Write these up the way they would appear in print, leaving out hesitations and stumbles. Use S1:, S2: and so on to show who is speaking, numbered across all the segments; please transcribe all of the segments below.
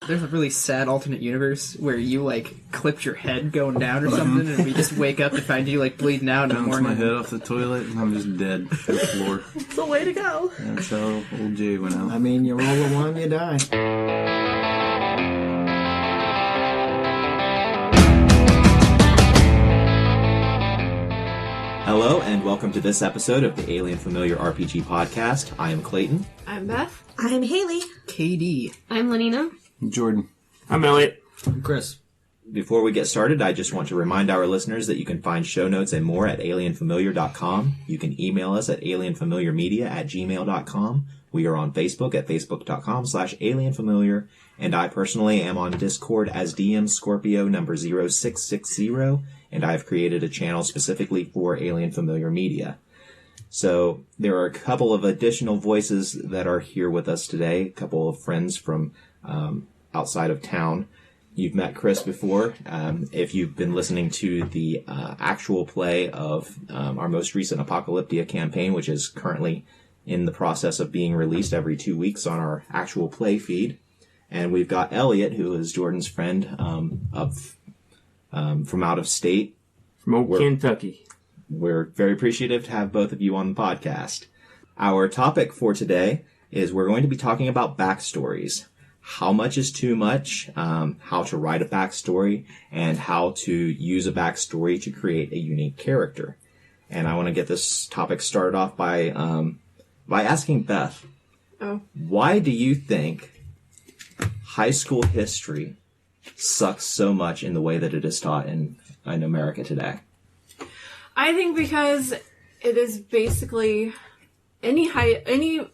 S1: there's a really sad alternate universe where you, like, clipped your head going down or something, and we just wake up to find you, like, bleeding out in the
S2: Bounce
S1: morning.
S2: my head off the toilet, and I'm just dead to the floor.
S3: It's the way to go.
S2: That's how old Jay went out.
S4: I mean, you roll a one, you die.
S5: Hello, and welcome to this episode of the Alien Familiar RPG Podcast. I am Clayton.
S3: I'm Beth.
S6: I'm Hayley.
S1: KD.
S3: I'm Lanina.
S2: Jordan.
S7: I'm Eliot.
S4: I'm Chris.
S5: Before we get started, I just want to remind our listeners that you can find show notes and more at alienfamiliar.com. You can email us at alienfamiliarmedia@gmail.com. We are on Facebook at facebook.com/alienfamiliar. And I personally am on Discord as DM Scorpio number 0660. And I've created a channel specifically for Alien Familiar Media. So there are a couple of additional voices that are here with us today, a couple of friends from outside of town. You've met Chris before. If you've been listening to the actual play of our most recent Apocalyptia campaign, which is currently in the process of being released every 2 weeks on our actual play feed. And we've got Eliot, who is Jordan's friend from out of state.
S7: From old Kentucky.
S5: We're very appreciative to have both of you on the podcast. Our topic for today is we're going to be talking about backstories. How much is too much, how to write a backstory, and how to use a backstory to create a unique character. And I want to get this topic started off by asking Beth, why do you think high school history sucks so much in the way that it is taught in America today?
S3: I think because it is basically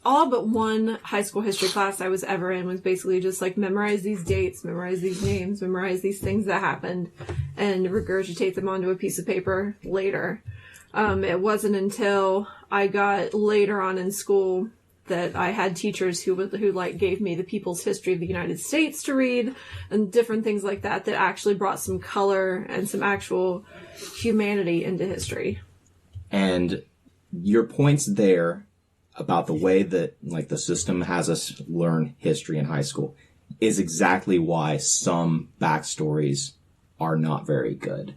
S3: all but one high school history class I was ever in was basically just like memorize these dates, memorize these names, memorize these things that happened, and regurgitate them onto a piece of paper later. It wasn't until I got later on in school that I had teachers who like gave me the People's History of the United States to read and different things like that that actually brought some color and some actual humanity into history. And
S5: your points there about the way that like the system has us learn history in high school is exactly why some backstories are not very good.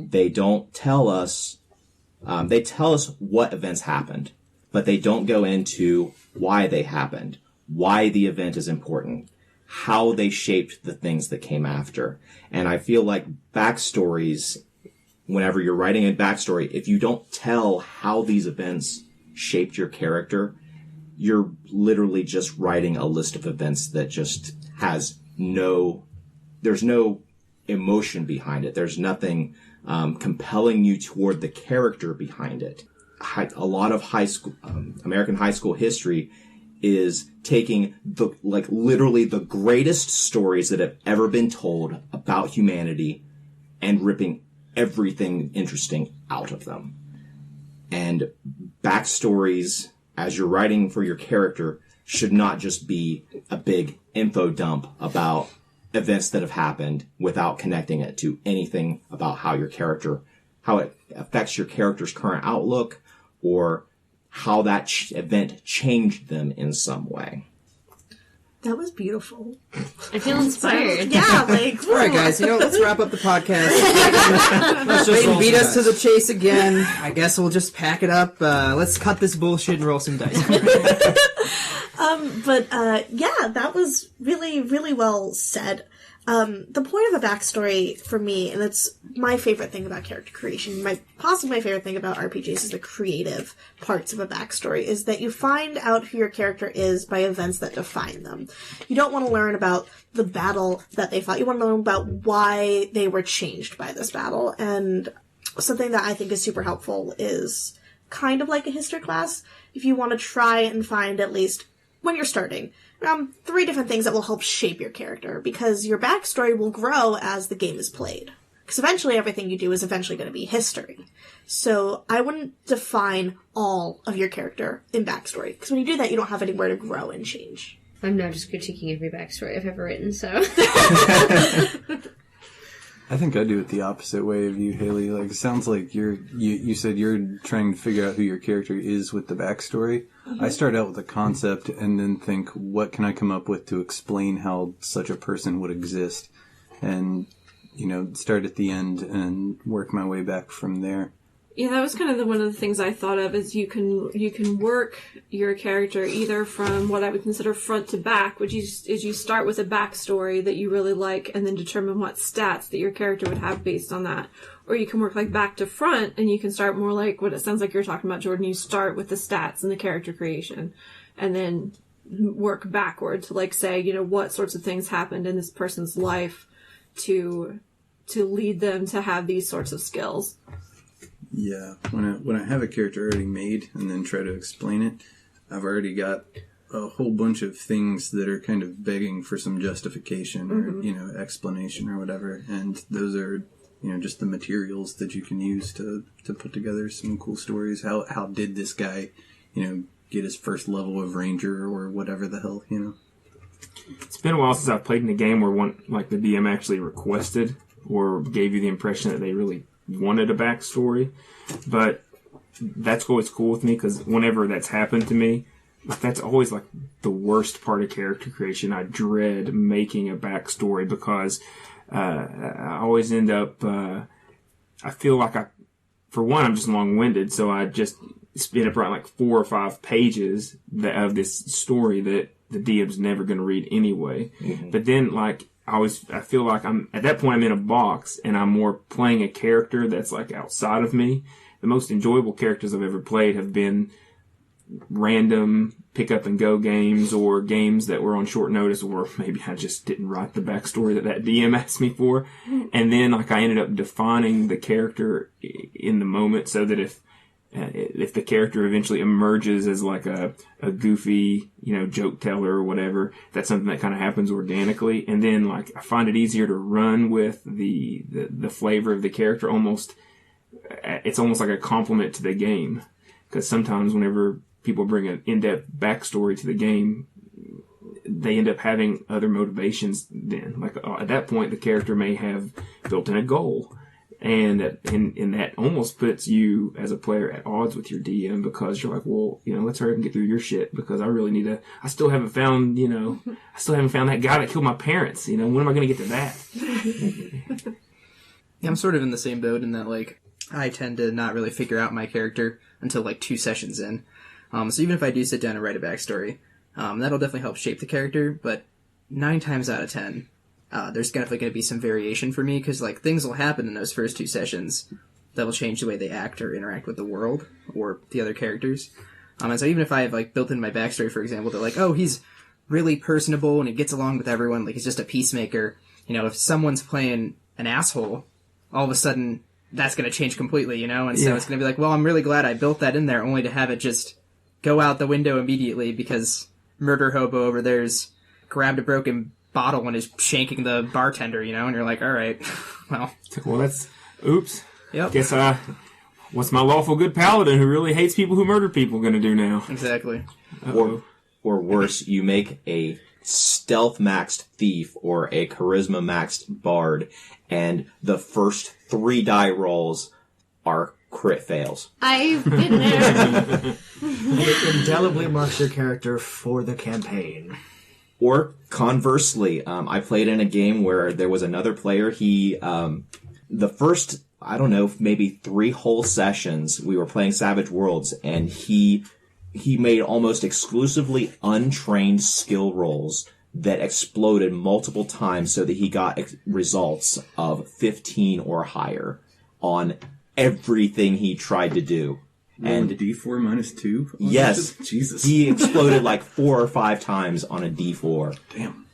S5: They don't tell us, they tell us what events happened, but they don't go into why they happened, why the event is important, how they shaped the things that came after. And I feel like backstories, whenever you're writing a backstory, if you don't tell how these events shaped your character, you're literally just writing a list of events that just has there's no emotion behind it. There's nothing compelling you toward the character behind it. A lot of high school, American high school history is taking literally the greatest stories that have ever been told about humanity and ripping everything interesting out of them. And backstories, as you're writing for your character, should not just be a big info dump about events that have happened without connecting it to anything about how it affects your character's current outlook or how that event changed them in some way.
S6: That was beautiful.
S3: I feel inspired.
S6: Yeah, like...
S1: All right, guys, let's wrap up the podcast. Clayton beat us to the chase again. I guess we'll just pack it up. Let's cut this bullshit and roll some dice.
S6: That was really, really well said. The point of a backstory for me, and it's my favorite thing about character creation, possibly my favorite thing about RPGs is the creative parts of a backstory, is that you find out who your character is by events that define them. You don't want to learn about the battle that they fought. You want to learn about why they were changed by this battle. And something that I think is super helpful is kind of like a history class. If you want to try and find, at least when you're starting, 3 different things that will help shape your character, because your backstory will grow as the game is played. Because eventually everything you do is eventually going to be history. So I wouldn't define all of your character in backstory, because when you do that, you don't have anywhere to grow and change.
S8: I'm now just critiquing every backstory I've ever written, so...
S2: I think I do it the opposite way of you, Hayley. Like, it sounds like you said you're trying to figure out who your character is with the backstory. Mm-hmm. I start out with a concept and then think, what can I come up with to explain how such a person would exist? And, start at the end and work my way back from there.
S3: Yeah, that was kind of one of the things I thought of is you can work your character either from what I would consider front to back, which is you start with a backstory that you really like and then determine what stats that your character would have based on that. Or you can work like back to front and you can start more like what it sounds like you're talking about, Jordan. You start with the stats and the character creation and then work backward to like say, what sorts of things happened in this person's life to lead them to have these sorts of skills.
S2: Yeah, when I have a character already made and then try to explain it, I've already got a whole bunch of things that are kind of begging for some justification or, explanation or whatever. And those are, just the materials that you can use to put together some cool stories. How did this guy, get his first level of ranger or whatever the hell, It's
S7: been a while since I've played in a game where the DM actually requested or gave you the impression that they really wanted a backstory, but that's always cool with me because whenever that's happened to me, that's always like the worst part of character creation. I dread making a backstory because I always end up I feel like for one, I'm just long-winded, so I just end up writing like 4 or 5 pages of this story that the DM's never going to read anyway. Mm-hmm. But then I feel like at that point I'm in a box and I'm more playing a character that's like outside of me. The most enjoyable characters I've ever played have been random pick up and go games or games that were on short notice, or maybe I just didn't write the backstory that DM asked me for. And then I ended up defining the character in the moment so that if the character eventually emerges as like a goofy, joke teller or whatever, that's something that kind of happens organically. And then I find it easier to run with the flavor of the character. It's almost like a compliment to the game. Because sometimes whenever people bring an in-depth backstory to the game, they end up having other motivations then. At that point, the character may have built in a goal. And that almost puts you as a player at odds with your DM because you're like, well, let's hurry up and get through your shit because I really need to. I still haven't found that guy that killed my parents. When am I going to get to that?
S1: Yeah, I'm sort of in the same boat in that I tend to not really figure out my character until 2 sessions in. So even if I do sit down and write a backstory, that'll definitely help shape the character. But 9 times out of 10. There's definitely going to be some variation for me because things will happen in those first 2 sessions that will change the way they act or interact with the world or the other characters. And so even if I have built in my backstory, for example, they're oh, he's really personable and he gets along with everyone, he's just a peacemaker. If someone's playing an asshole, all of a sudden that's going to change completely, and so it's going to be well, I'm really glad I built that in there only to have it just go out the window immediately because murder hobo over there's grabbed a broken bottle and is shanking the bartender, and you're all right, well,
S7: that's oops.
S1: Yep.
S7: Guess what's my lawful good paladin who really hates people who murder people going to do now?
S1: Exactly.
S5: Or worse, you make a stealth maxed thief or a charisma maxed bard, and the first 3 die rolls are crit fails.
S6: I've been there.
S4: It indelibly marks your character for the campaign.
S5: Or conversely, I played in a game where there was another player. He, the first, maybe 3 whole sessions, we were playing Savage Worlds, and he made almost exclusively untrained skill rolls that exploded multiple times so that he got results of 15 or higher on everything he tried to do.
S2: And D4 minus 2?
S5: Yes.
S2: Jesus.
S5: He exploded 4 or 5 times on a D4.
S2: Damn.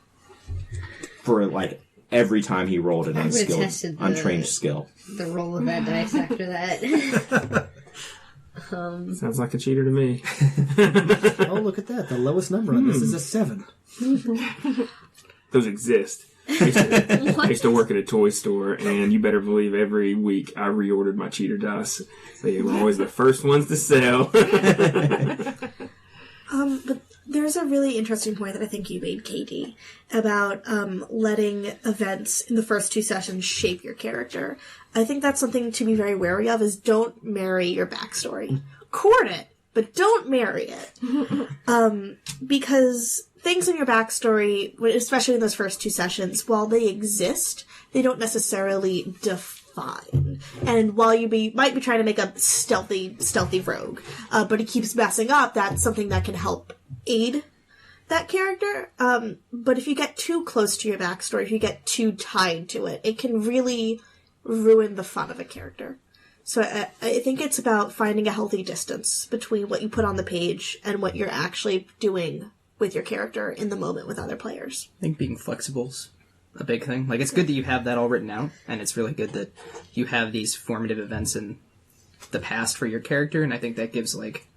S5: For every time he rolled an untrained skill.
S8: The roll of that dice after that.
S7: Sounds like a cheater to me.
S4: Oh, look at that. The lowest number on this is a 7.
S7: Those exist. I used to work at a toy store, and you better believe every week I reordered my cheater dice. They were always the first ones to sell.
S6: But There's a really interesting point that I think you made, Katie, about letting events in the first 2 sessions shape your character. I think that's something to be very wary of, is don't marry your backstory. Court it, but don't marry it. Because things in your backstory, especially in those first 2 sessions, while they exist, they don't necessarily define. And while you might be trying to make a stealthy rogue, but he keeps messing up, that's something that can help aid that character. But if you get too close to your backstory, if you get too tied to it, it can really ruin the fun of a character. So I think it's about finding a healthy distance between what you put on the page and what you're actually doing with your character in the moment with other players.
S1: I think being flexible's a big thing. Like, it's good that you have that all written out, and it's really good that you have these formative events in the past for your character, and I think that gives, like,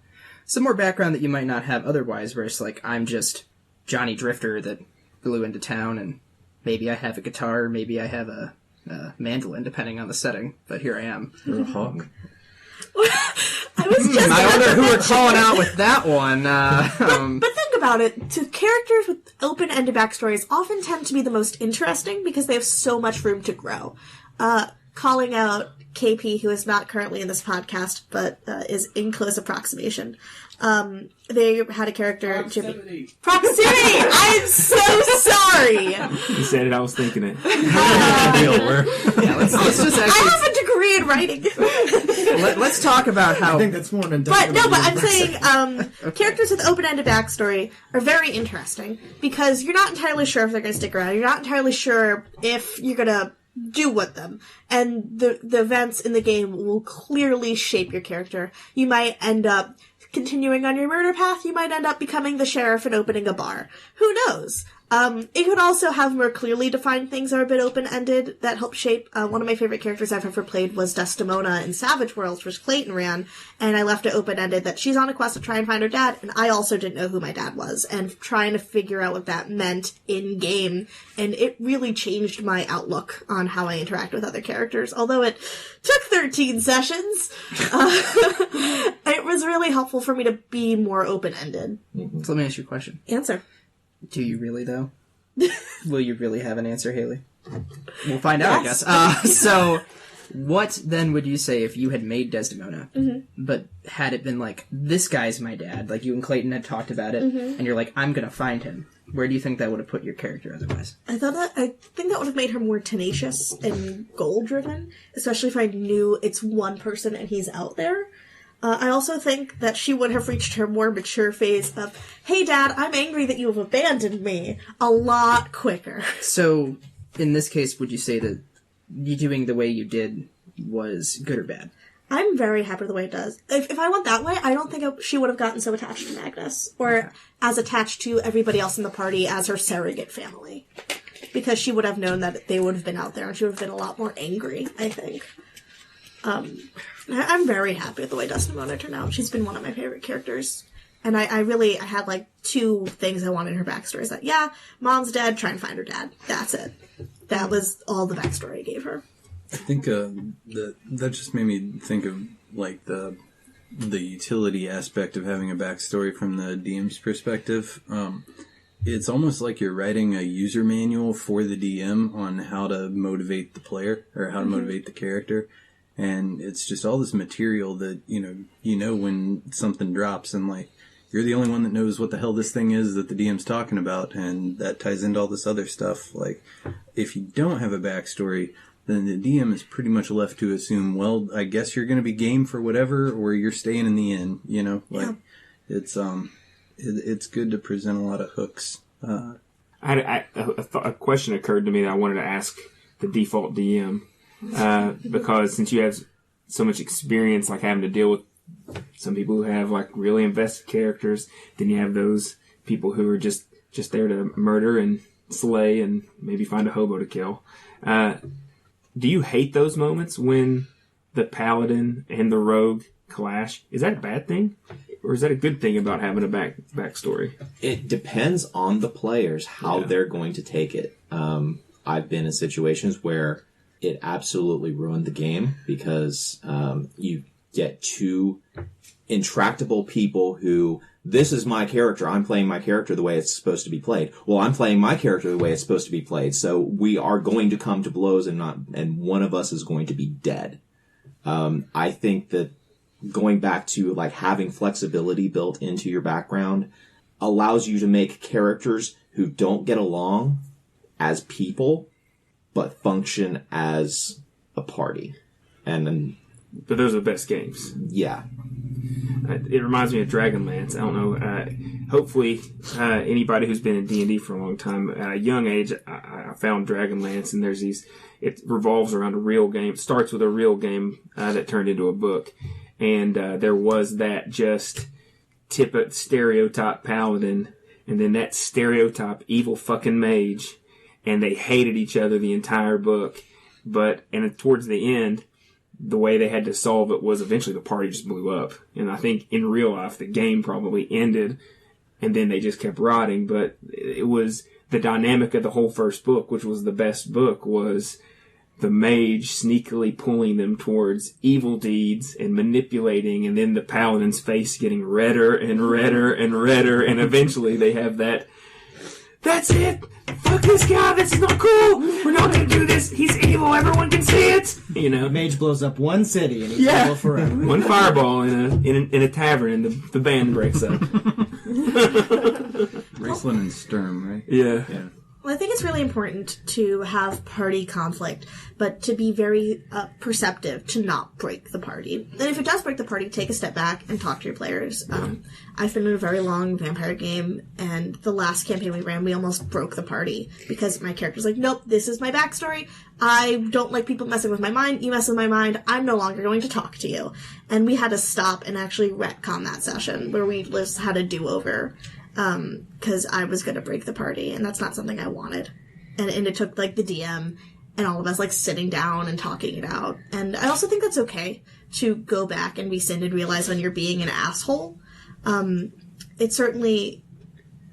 S1: some more background that you might not have otherwise, where it's like, I'm just Johnny Drifter that blew into town, and maybe I have a guitar, maybe I have a mandolin, depending on the setting, but here I am.
S2: Or a hawk.
S6: I was just
S1: I wonder who we're calling out with that one.
S6: But think about it. Characters with open-ended backstories often tend to be the most interesting because they have so much room to grow. Calling out KP, who is not currently in this podcast, but is in close approximation. They had a character, Jimmy. Proximity! I'm so sorry!
S7: You said it, I was thinking it.
S1: Let's just actually...
S6: I have a degree in writing.
S1: Let's talk about how...
S4: I think that's more than
S6: But I'm saying characters with open-ended backstory are very interesting because you're not entirely sure if they're going to stick around. You're not entirely sure if you're going to do with them. And the events in the game will clearly shape your character. You might end up continuing on your murder path. You might end up becoming the sheriff and opening a bar. Who knows? It could also have more clearly defined things that are a bit open-ended that help shape. One of my favorite characters I've ever played was Desdemona in Savage Worlds, which Clayton ran, and I left it open-ended that she's on a quest to try and find her dad, and I also didn't know who my dad was, and trying to figure out what that meant in-game, and it really changed my outlook on how I interact with other characters, although it took 13 sessions. It was really helpful for me to be more open-ended.
S1: So let me ask you a question.
S6: Answer.
S1: Do you really, though? Will you really have an answer, Hayley? We'll find out,
S6: Yes.
S1: I guess. So, what then would you say if you had made Desdemona, but had it been like, this guy's my dad, like you and Clayton had talked about it, and you're like, I'm gonna find him. Where do you think that would have put your character otherwise?
S6: I think that would have made her more tenacious and goal-driven, especially if I knew it's one person and he's out there. I also think that she would have reached her more mature phase of, hey dad, I'm angry that you have abandoned me, a lot quicker.
S1: So, in this case, would you say that you doing the way you did was good or bad?
S6: I'm very happy with the way it does. If I went that way, I don't think she would have gotten so attached to Magnus, or as attached to everybody else in the party as her surrogate family. Because she would have known that they would have been out there, and she would have been a lot more angry, I think. I'm very happy with the way Desdemona turned out. She's been one of my favorite characters. And I had like 2 things I wanted in her backstory. Is that, yeah, mom's dead, try and find her dad. That's it. That was all the backstory I gave her.
S2: I think that just made me think of like the utility aspect of having a backstory from the DM's perspective. It's almost like you're writing a user manual for the DM on how to motivate the player or how to motivate the character. And it's just all this material that, you know when something drops and like, you're the only one that knows what the hell this thing is that the DM's talking about. And that ties into all this other stuff. Like, if you don't have a backstory, then the DM is pretty much left to assume, well, I guess you're going to be game for whatever, or you're staying in the inn, Like, yeah. It's good to present a lot of hooks.
S7: A question occurred to me that I wanted to ask the default DM. Because since you have so much experience, like having to deal with some people who have like really invested characters, then you have those people who are just there to murder and slay and maybe find a hobo to kill. Do you hate those moments when the paladin and the rogue clash? Is that a bad thing? Or is that a good thing about having a backstory?
S5: It depends on the players, how they're going to take it. I've been in situations where it absolutely ruined the game because you get too intractable people who, this is my character, I'm playing my character the way it's supposed to be played. Well, I'm playing my character the way it's supposed to be played, so we are going to come to blows and one of us is going to be dead. I think that going back to like having flexibility built into your background allows you to make characters who don't get along as people, but function as a party.
S7: But those are the best games.
S5: Yeah.
S7: It reminds me of Dragonlance. I don't know. Hopefully, anybody who's been in D&D for a long time, at a young age, I found Dragonlance, and there's these. It revolves around a real game. It starts with a real game that turned into a book, and there was that just stereotype paladin, and then that stereotype evil fucking mage, and they hated each other the entire book. And towards the end, the way they had to solve it was eventually the party just blew up. And I think in real life, the game probably ended and then they just kept rotting. But it was the dynamic of the whole first book, which was the best book, was the mage sneakily pulling them towards evil deeds and manipulating, and then the paladin's face getting redder and redder and redder. And eventually they have that's it! Fuck this guy, this is not cool! We're not gonna do this! He's evil, everyone can see it! You know?
S4: Mage blows up one city and he's evil forever.
S7: One fireball in a tavern and the band breaks up.
S2: Raceland and Sturm, right?
S7: Yeah.
S6: Well, I think it's really important to have party conflict, but to be very perceptive to not break the party. And if it does break the party, take a step back and talk to your players. I've been in a very long vampire game, and the last campaign we ran, we almost broke the party because my character's like, nope, this is my backstory. I don't like people messing with my mind. You mess with my mind, I'm no longer going to talk to you. And we had to stop and actually retcon that session where we just had a do-over. Because I was going to break the party, and that's not something I wanted. And it took, like, the DM and all of us, like, sitting down and talking it out. And I also think that's okay to go back and rescind and realize when you're being an asshole. It certainly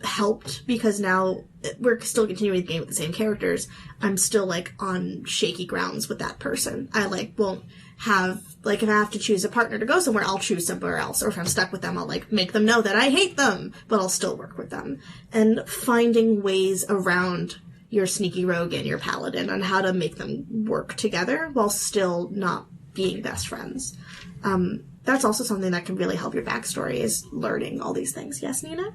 S6: helped, because now we're still continuing the game with the same characters. I'm still, like, on shaky grounds with that person. I, like, won't have, like, if I have to choose a partner to go somewhere, I'll choose somewhere else. Or if I'm stuck with them, I'll, like, make them know that I hate them, but I'll still work with them. And finding ways around your sneaky rogue and your paladin on how to make them work together while still not being best friends. That's also something that can really help your backstory, is learning all these things. Yes, Nina?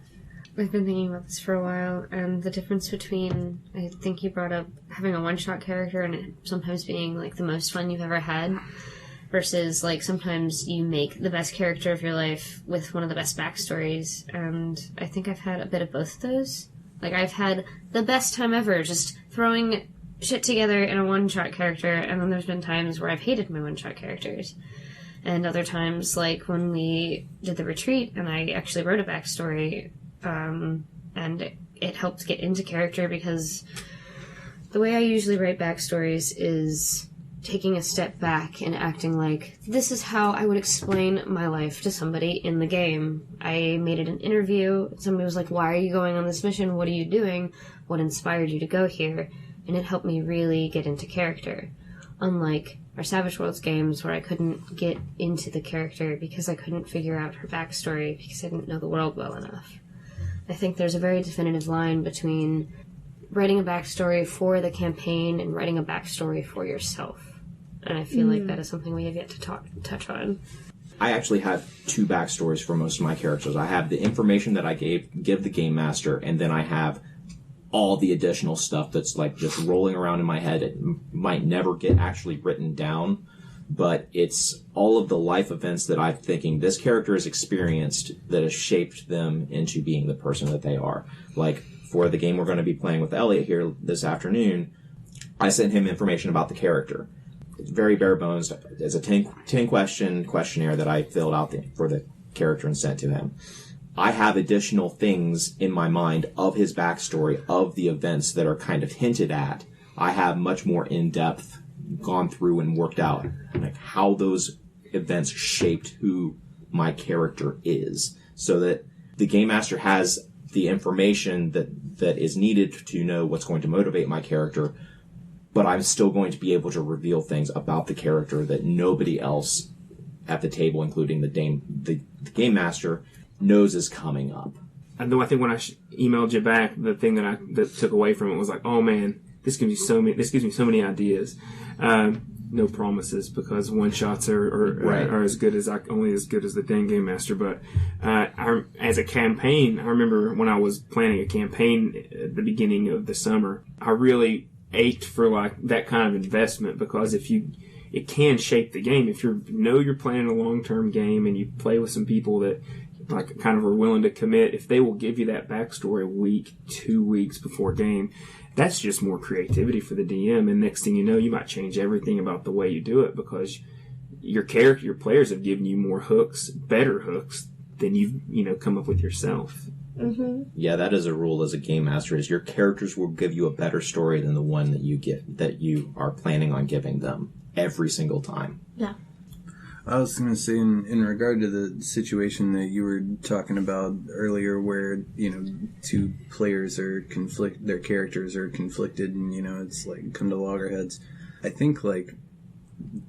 S8: I've been thinking about this for a while, and the difference between, I think you brought up having a one-shot character and it sometimes being, like, the most fun you've ever had, versus, like, sometimes you make the best character of your life with one of the best backstories, and I think I've had a bit of both of those. Like, I've had the best time ever just throwing shit together in a one-shot character, and then there's been times where I've hated my one-shot characters. And other times, like, when we did the retreat, and I actually wrote a backstory, and it helped get into character, because the way I usually write backstories is taking a step back and acting like, this is how I would explain my life to somebody in the game. I made it an interview. Somebody was like, why are you going on this mission? What are you doing? What inspired you to go here? And it helped me really get into character. Unlike our Savage Worlds games, where I couldn't get into the character because I couldn't figure out her backstory because I didn't know the world well enough. I think there's a very definitive line between writing a backstory for the campaign and writing a backstory for yourself. And I feel like that is something we have yet to touch on.
S5: I actually have two backstories for most of my characters. I have the information that I give the game master, and then I have all the additional stuff that's like just rolling around in my head. It might never get actually written down, but it's all of the life events that I'm thinking this character has experienced that has shaped them into being the person that they are. Like, for the game we're going to be playing with Eliot here this afternoon, I sent him information about the character. It's very bare bones. It's a 10-question questionnaire that I filled out for the character and sent to him. I have additional things in my mind of his backstory, of the events that are kind of hinted at. I have much more in-depth gone through and worked out like how those events shaped who my character is, so that the game master has the information that is needed to know what's going to motivate my character, but I'm still going to be able to reveal things about the character that nobody else at the table, including the game master, knows is coming up.
S7: I know. I think when I emailed you back, the thing that took away from it was like, oh man, this gives me so many ideas. No promises, because one shots are as good as only as good as the dang game master. But as a campaign, I remember when I was planning a campaign at the beginning of the summer, I really ached for like that kind of investment, because it can shape the game if you're playing a long-term game and you play with some people that like kind of are willing to commit. If they will give you that backstory a week, 2 weeks before game, that's just more creativity for the DM, and next thing you know, you might change everything about the way you do it, because your players have given you more hooks, better hooks, than you've come up with yourself.
S6: Mm-hmm.
S5: Yeah, that is a rule as a game master, is your characters will give you a better story than the one that you are planning on giving them every single time.
S6: Yeah.
S2: I was going to say, in regard to the situation that you were talking about earlier, where two players are their characters are conflicted, and it's like come to loggerheads. I think like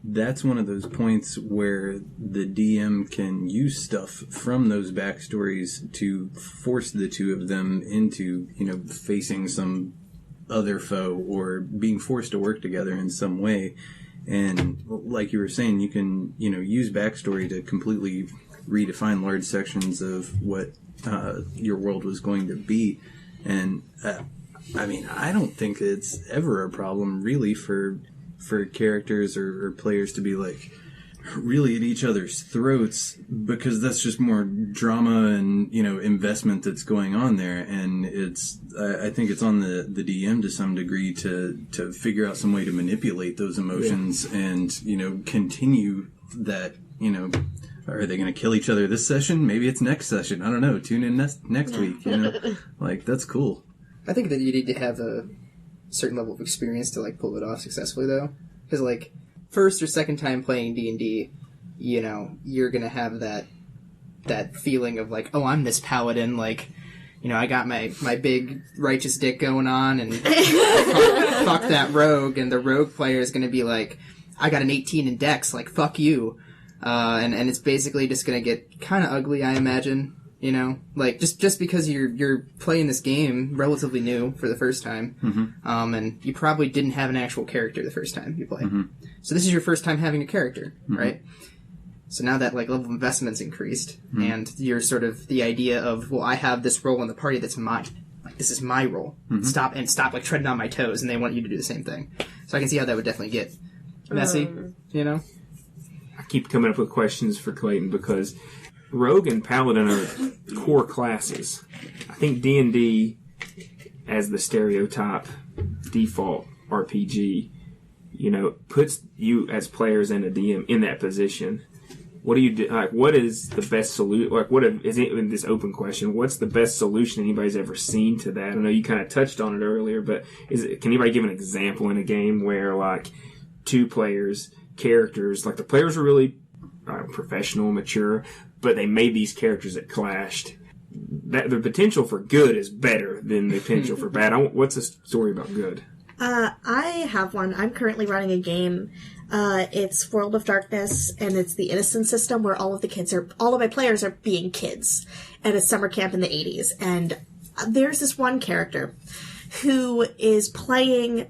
S2: that's one of those points where the DM can use stuff from those backstories to force the two of them into facing some other foe or being forced to work together in some way. And like you were saying, you can, use backstory to completely redefine large sections of what your world was going to be. And, I don't think it's ever a problem, really, for characters or players to be, like, really at each other's throats, because that's just more drama and, investment that's going on there. And I think it's on the DM to some degree to figure out some way to manipulate those emotions and, continue that, are they going to kill each other this session? Maybe it's next session. I don't know. Tune in next week, Like, that's cool.
S1: I think that you need to have a certain level of experience to, like, pull it off successfully, though. Because, like, first or second time playing D&D, you're going to have that feeling of, like, oh, I'm this paladin, like, I got my big righteous dick going on, and fuck that rogue, and the rogue player is going to be like, I got an 18 in dex, like, fuck you. And it's basically just going to get kind of ugly, I imagine, like, just because you're playing this game relatively new for the first time,
S2: Mm-hmm.
S1: and you probably didn't have an actual character the first time you played.
S2: Mm-hmm.
S1: So this is your first time having a character,
S2: Mm-hmm.
S1: right? So now that, like, level of investment's increased, and you're sort of the idea of, well, I have this role in the party that's mine. Like, this is my role.
S2: Mm-hmm.
S1: Stop, like, treading on my toes, and they want you to do the same thing. So I can see how that would definitely get messy,
S7: I keep coming up with questions for Clayton, because Rogue and Paladin are core classes. I think D&D, as the stereotype default RPG, puts you as players and a DM in that position. What do you do? Like, what is the best solution? Like, is it in this open question? What's the best solution anybody's ever seen to that? I know you kind of touched on it earlier, but can anybody give an example in a game where, like, two players, characters, like the players are really professional, mature, but they made these characters that clashed? That the potential for good is better than the potential for bad. What's the story about good?
S6: I have one. I'm currently running a game. It's World of Darkness, and it's the Innocent system where all of my players are being kids at a summer camp in the 80s. And there's this one character who is playing.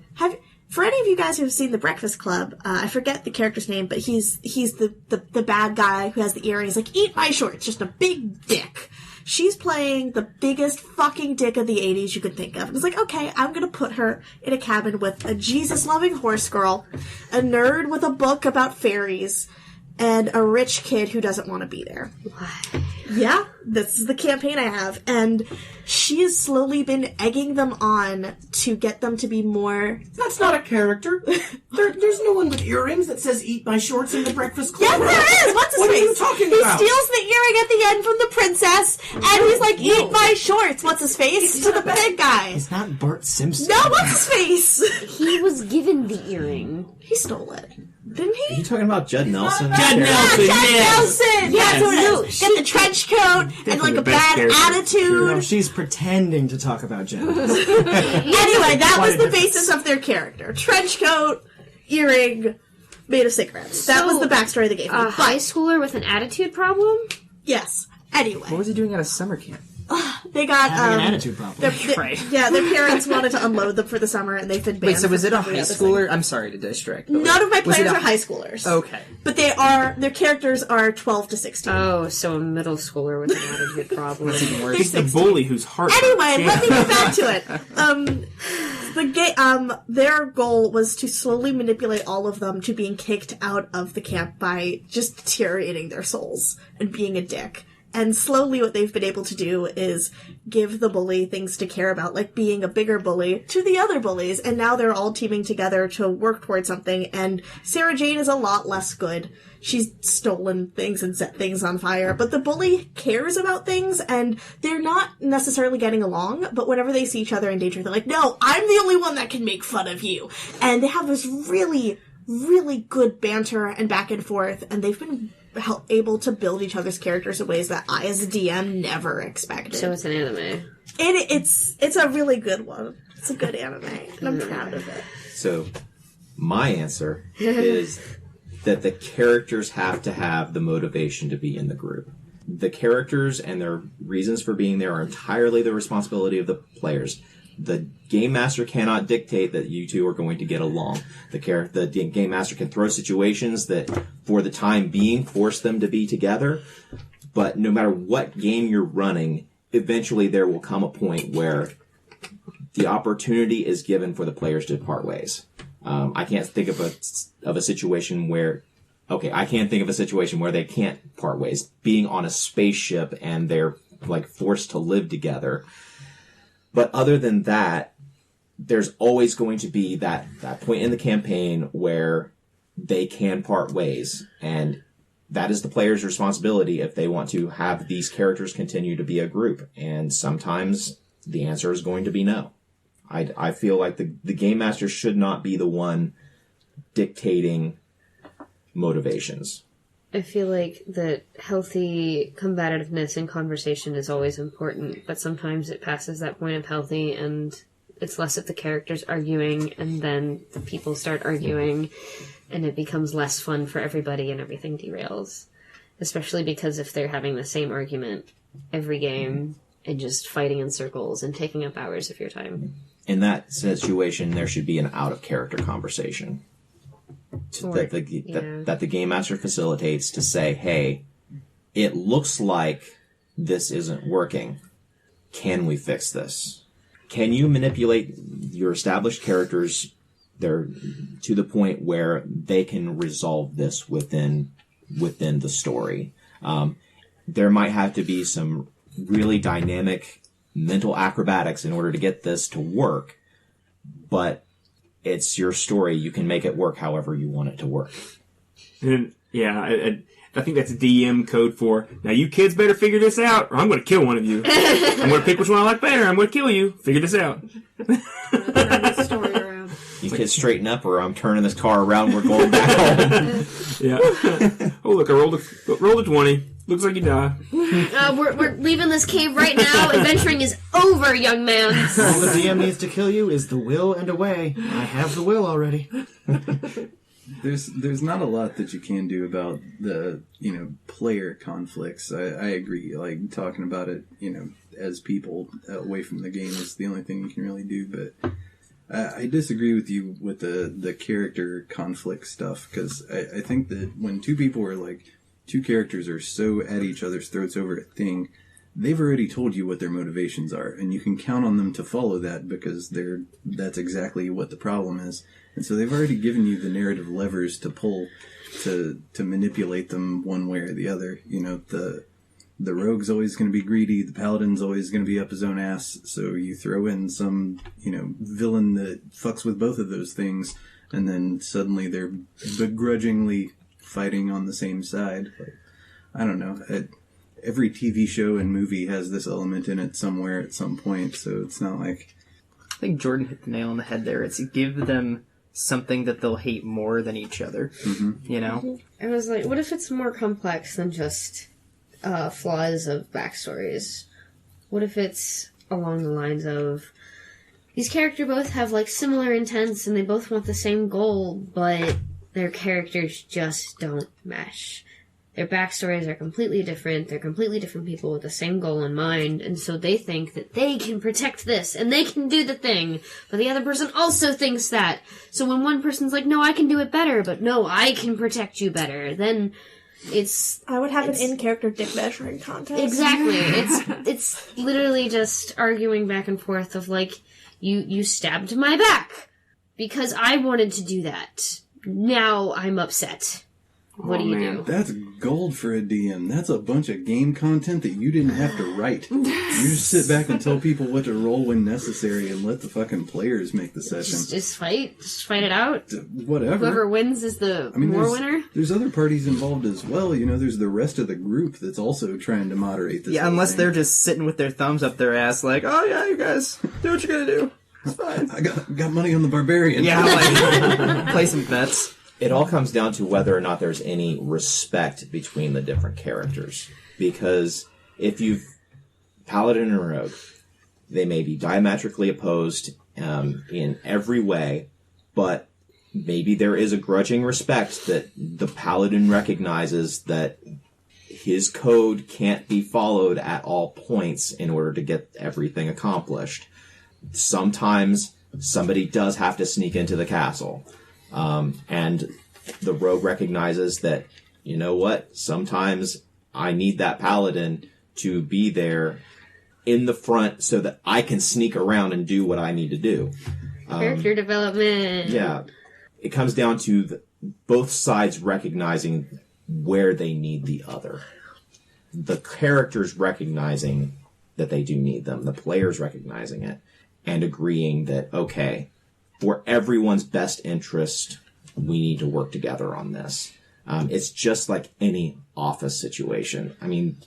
S6: For any of you guys who have seen The Breakfast Club, I forget the character's name, but he's the bad guy who has the earrings, like, eat my shorts, just a big dick. She's playing the biggest fucking dick of the 80s you could think of. And it's like, okay, I'm gonna put her in a cabin with a Jesus-loving horse girl, a nerd with a book about fairies, and a rich kid who doesn't want to be there.
S8: Why?
S6: Yeah, this is the campaign I have. And she has slowly been egging them on to get them to be more...
S4: That's not a character. There's no one with earrings that says "Eat my shorts" in the Breakfast Club.
S6: Yes, there is! What's his
S4: What are
S6: face?
S4: you talking
S6: He
S4: about?
S6: steals the earring at the end from the princess, and he's like, eat my shorts. What's his face? To the big guy.
S4: It's not Bart Simpson.
S6: No, what's his face?
S8: He was given the earring.
S6: He stole it. Didn't
S5: Are
S6: he?
S5: you talking about Judd Nelson?
S7: Judd Nelson,
S6: Jack
S7: yes.
S6: Nelson!
S7: Yes.
S6: That's what it is. Got the trench coat and like
S7: the
S6: a
S7: best
S6: bad
S7: character.
S6: attitude.
S4: No, she's pretending to talk about gender.
S6: Anyway, that
S4: Quite
S6: was
S4: a
S6: the
S4: difference.
S6: basis of their character. Trench coat, earring, made of cigarettes. That was the backstory they gave me.
S8: A high schooler with an attitude problem?
S6: Yes. Anyway.
S1: What was he doing at a summer camp?
S6: They got
S4: Having an attitude problem.
S1: Right.
S6: Yeah, their parents wanted to unload them for the summer, and they've been banned.
S1: Wait, so was it a
S6: every
S1: high
S6: other
S1: schooler?
S6: thing.
S1: I'm sorry to distract. But
S6: None of my
S1: was it
S6: players
S1: a-
S6: are high schoolers.
S1: Okay.
S6: But their characters are 12 to 16.
S8: Oh, so a middle schooler with an attitude problem.
S1: That's even worse.
S7: He's the bully whose heart.
S6: Anyway,
S7: hurts.
S6: let me get back to it. Their goal was to slowly manipulate all of them to being kicked out of the camp by just deteriorating their souls and being a dick. And slowly what they've been able to do is give the bully things to care about, like being a bigger bully, to the other bullies. And now they're all teaming together to work towards something. And Sarah Jane is a lot less good. She's stolen things and set things on fire. But the bully cares about things, and they're not necessarily getting along. But whenever they see each other in danger, they're like, no, I'm the only one that can make fun of you. And they have this really, really good banter and back and forth. And they've been able to build each other's characters in ways that I, as a DM, never expected.
S8: So it's an anime.
S6: It's a really good one. It's a good anime, and I'm proud of it.
S5: So, my answer is that the characters have to have the motivation to be in the group. The characters and their reasons for being there are entirely the responsibility of the players. The game master cannot dictate that you two are going to get along. The game master can throw situations that, for the time being, force them to be together. But no matter what game you're running, eventually there will come a point where the opportunity is given for the players to part ways. I can't think of a situation where... Okay, I can't think of a situation where they can't part ways. Being on a spaceship and they're, like, forced to live together... But other than that, there's always going to be that point in the campaign where they can part ways. And that is the player's responsibility if they want to have these characters continue to be a group. And sometimes the answer is going to be no. I feel like the game master should not be the one dictating motivations.
S8: I feel like that healthy combativeness in conversation is always important, but sometimes it passes that point of healthy and it's less of the characters arguing and then the people start arguing and it becomes less fun for everybody and everything derails. Especially because if they're having the same argument every game and just fighting in circles and taking up hours of your time.
S5: In that situation, there should be an out-of-character conversation. That the game master facilitates to say, hey, it looks like this isn't working. Can we fix this? Can you manipulate your established characters there to the point where they can resolve this within the story? There might have to be some really dynamic mental acrobatics in order to get this to work, but it's your story. You can make it work however you want it to work.
S7: And I think that's a DM code for, now you kids better figure this out or I'm going to kill one of you. I'm going to pick which one I like better. I'm going to kill you. Figure this out.
S3: Turn the story around.
S5: You kids straighten up or I'm turning this car around. We're going back home.
S7: Yeah. Oh, look, I rolled a 20. Looks like you die.
S8: We're leaving this cave right now. Adventuring is over, young man.
S4: All the DM needs to kill you is the will and a way. I have the will already.
S2: There's not a lot that you can do about the, player conflicts. I agree. Like, talking about it, as people away from the game is the only thing you can really do. But I disagree with you with the character conflict stuff, because I think that when two people are like, two characters are so at each other's throats over a thing, they've already told you what their motivations are, and you can count on them to follow that because that's exactly what the problem is. And so they've already given you the narrative levers to pull to manipulate them one way or the other. The rogue's always going to be greedy, the paladin's always going to be up his own ass, so you throw in some, villain that fucks with both of those things, and then suddenly they're begrudgingly fighting on the same side. Like, I don't know. Every TV show and movie has this element in it somewhere at some point, so it's not like...
S1: I think Jordan hit the nail on the head there. It's give them something that they'll hate more than each other,
S8: I was like, what if it's more complex than just flaws of backstories? What if it's along the lines of, these characters both have, similar intents and they both want the same goal, but their characters just don't mesh. Their backstories are completely different. They're completely different people with the same goal in mind. And so they think that they can protect this and they can do the thing. But the other person also thinks that. So when one person's like, no, I can do it better, but no, I can protect you better, then
S6: I would have an in-character dick measuring contest.
S8: Exactly. It's literally just arguing back and forth of like, you stabbed my back because I wanted to do that. Now I'm upset. What do you do?
S2: That's gold for a DM. That's a bunch of game content that you didn't have to write. You just sit back and tell people what to roll when necessary and let the fucking players make the session.
S8: Just fight it out.
S2: Whatever.
S8: Whoever wins is the winner.
S2: There's other parties involved as well. You know, there's the rest of the group that's also trying to moderate this.
S1: Yeah, unless they're just sitting with their thumbs up their ass like, oh yeah, you guys, do what you're gonna do. It's fine.
S2: I got money on the barbarian.
S1: Yeah, like, play some bets.
S5: It all comes down to whether or not there's any respect between the different characters. Because if you've Paladin and Rogue, they may be diametrically opposed in every way, but maybe there is a grudging respect that the Paladin recognizes that his code can't be followed at all points in order to get everything accomplished. Sometimes somebody does have to sneak into the castle. And the rogue recognizes that, you know what, sometimes I need that paladin to be there in the front so that I can sneak around and do what I need to do.
S8: Character development.
S5: Yeah. It comes down to both sides recognizing where they need the other. The characters recognizing that they do need them. The players recognizing it. And agreeing that, okay, for everyone's best interest, we need to work together on this. It's just like any office situation. I mean,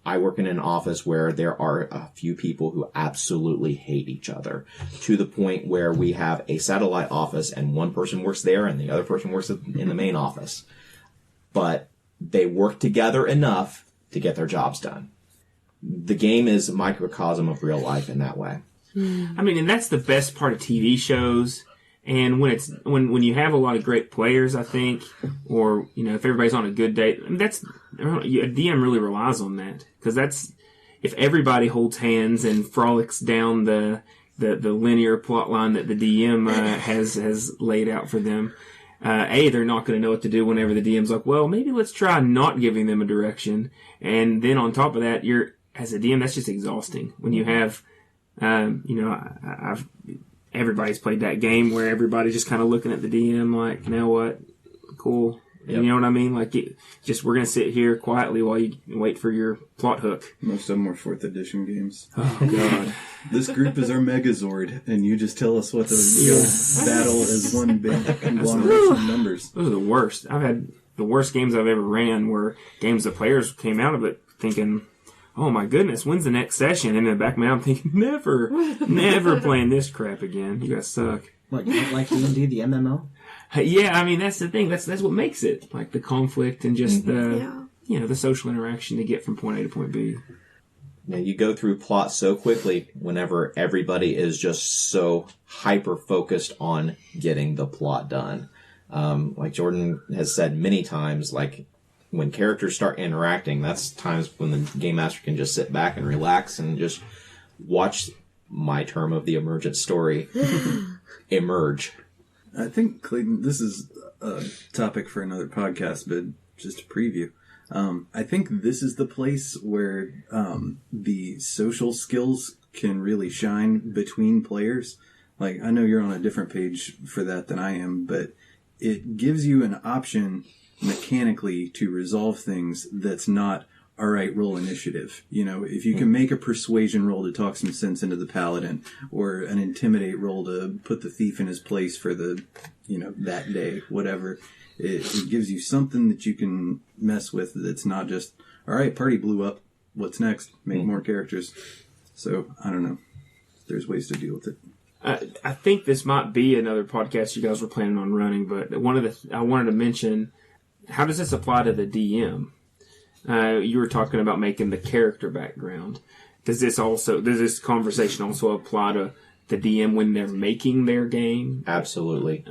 S5: I work in an office where there are a few people who absolutely hate each other, to the point where we have a satellite office and one person works there and the other person works in the main office. But they work together enough to get their jobs done. The game is a microcosm of real life in that way.
S7: I mean, and that's the best part of TV shows. And when you have a lot of great players, I think, or, you know, if everybody's on a good day, a DM really relies on that. Because that's, if everybody holds hands and frolics down the linear plot line that the DM has laid out for them, they're not going to know what to do whenever the DM's like, well, maybe let's try not giving them a direction. And then on top of that, as a DM, that's just exhausting. When you have, everybody's played that game where everybody's just kind of looking at the DM like, now what? Cool. Yep. You know what I mean? Like, we're going to sit here quietly while you wait for your plot hook.
S2: Most of them were 4th edition games.
S7: Oh, God.
S2: This group is our Megazord, and you just tell us what to battle as one big conglomeration of numbers.
S7: Those are the worst. I've had the worst games I've ever ran were games the players came out of it thinking, oh my goodness, when's the next session? And in the back of my mind, I'm thinking, never playing this crap again. You guys suck.
S4: What, you don't like D&D, the MMO?
S7: Yeah, I mean, that's the thing. That's what makes it. Like the conflict and just the social interaction to get from point A to point B.
S5: Now, you go through plot so quickly whenever everybody is just so hyper-focused on getting the plot done. Like Jordan has said many times, like, when characters start interacting, that's times when the game master can just sit back and relax and just watch my term of the emergent story emerge.
S2: I think, Clayton, this is a topic for another podcast, but just a preview. I think this is the place where the social skills can really shine between players. Like, I know you're on a different page for that than I am, but it gives you an option mechanically to resolve things that's not, all right, roll initiative. You know, if you can make a persuasion roll to talk some sense into the paladin, or an intimidate roll to put the thief in his place for the, that day, whatever, it gives you something that you can mess with that's not just, all right, party blew up, what's next? Make more characters. So, I don't know. There's ways to deal with it.
S7: I think this might be another podcast you guys were planning on running, but I wanted to mention, how does this apply to the DM? You were talking about making the character background. Does this conversation also apply to the DM when they're making their game?
S5: Absolutely.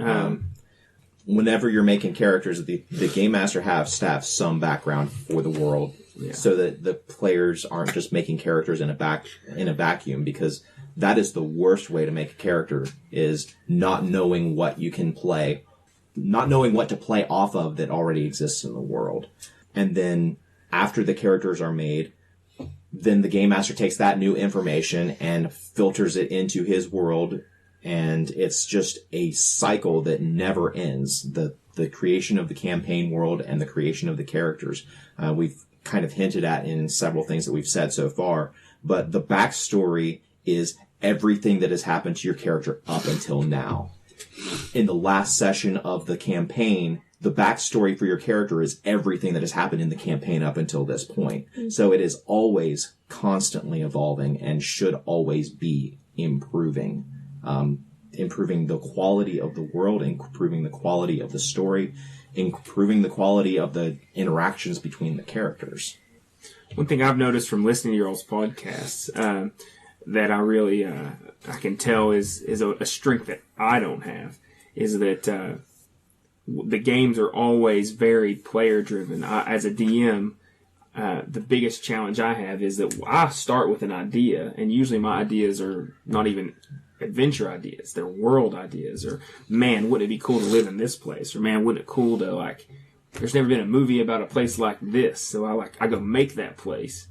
S5: whenever you're making characters, the game master has to have some background for the world, so that the players aren't just making characters in a vacuum, because that is the worst way to make a character, is not knowing what you can play, not knowing what to play off of that already exists in the world. And then after the characters are made, then the game master takes that new information and filters it into his world, and it's just a cycle that never ends. The creation of the campaign world and the creation of the characters. We've kind of hinted at in several things that we've said so far, but the backstory is everything that has happened to your character up until now. In the last session of the campaign, the backstory for your character is everything that has happened in the campaign up until this point. So it is always constantly evolving and should always be improving. Improving the quality of the world, improving the quality of the story, improving the quality of the interactions between the characters.
S7: One thing I've noticed from listening to your all's podcasts that I really I can tell is a strength that I don't have, is that the games are always very player driven. As a DM, the biggest challenge I have is that I start with an idea, and usually my ideas are not even adventure ideas. They're world ideas, or, man, wouldn't it be cool to live in this place? Or, man, wouldn't it cool to, like, there's never been a movie about a place like this, so I go make that place.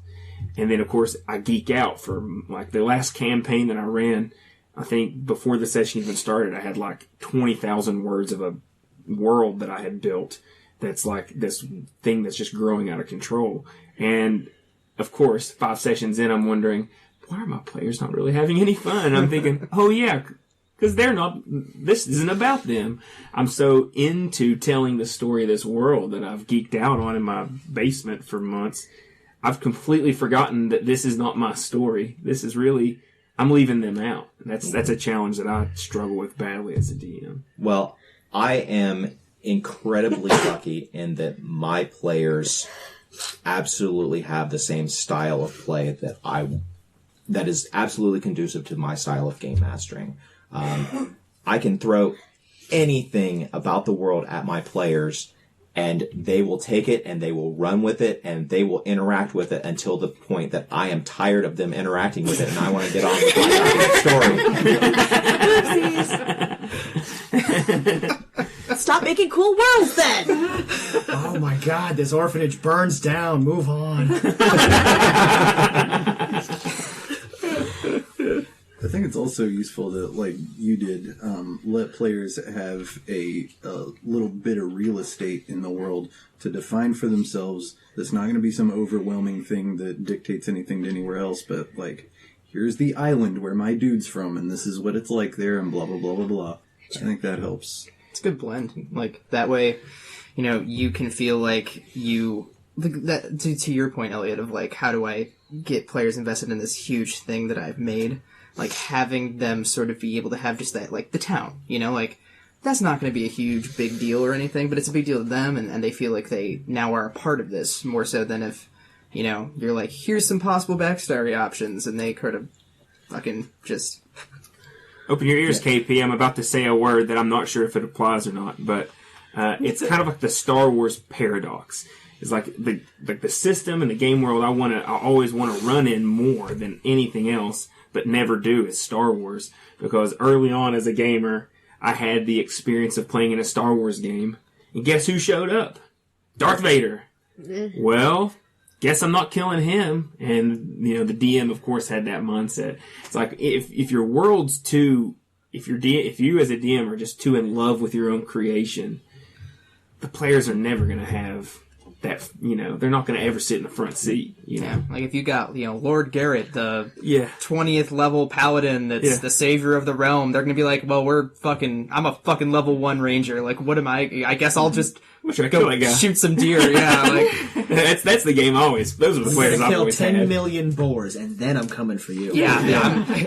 S7: And then, of course, I geek out for, like, the last campaign that I ran. I think before the session even started, I had, like, 20,000 words of a world that I had built that's like this thing that's just growing out of control. And, of course, 5 sessions in, I'm wondering, why are my players not really having any fun? And I'm thinking, oh, yeah, because this isn't about them. I'm so into telling the story of this world that I've geeked out on in my basement for months. I've completely forgotten that this is not my story. This is really, I'm leaving them out. That's a challenge that I struggle with badly as a DM.
S5: Well, I am incredibly lucky in that my players absolutely have the same style of play that is absolutely conducive to my style of game mastering. I can throw anything about the world at my players, and they will take it and they will run with it and they will interact with it until the point that I am tired of them interacting with it and I want to get on with my story.
S6: Stop making cool worlds then!
S4: Oh my god, this orphanage burns down. Move on.
S2: I think it's also useful to, like you did, let players have a little bit of real estate in the world to define for themselves. That's not going to be some overwhelming thing that dictates anything to anywhere else, but, like, here's the island where my dude's from, and this is what it's like there, and blah, blah, blah, blah, blah. I think that helps.
S1: It's a good blend. Like, that way, you know, you can feel like that, to your point, Eliot, of, like, how do I get players invested in this huge thing that I've made? Like, having them sort of be able to have just that, like, the town, you know, like, that's not going to be a huge, big deal or anything, but it's a big deal to them, and they feel like they now are a part of this, more so than if, you know, you're like, here's some possible backstory options, and they kind of fucking just...
S7: Open your ears, yeah. KP. I'm about to say a word that I'm not sure if it applies or not, but it's kind of like the Star Wars paradox. It's like the system and the game world I always want to run in more than anything else, but never do is Star Wars. Because early on as a gamer, I had the experience of playing in a Star Wars game. And guess who showed up? Darth Vader. Well, guess I'm not killing him. And, you know, the DM, of course, had that mindset. It's like, if your world's too... If you as a DM are just too in love with your own creation, the players are never going to have... that, you know, they're not going to ever sit in the front seat, you know.
S1: Like, if you got, you know, Lord Garrett, the 20th level paladin that's the savior of the realm, they're going to be like, well, I'm a fucking level 1 ranger. Like, what am I guess I'll just go shoot some deer. Yeah, like...
S7: that's the game always. Those are the players I've always had.
S4: Kill 10 million boars, and then I'm coming for you.
S1: Yeah.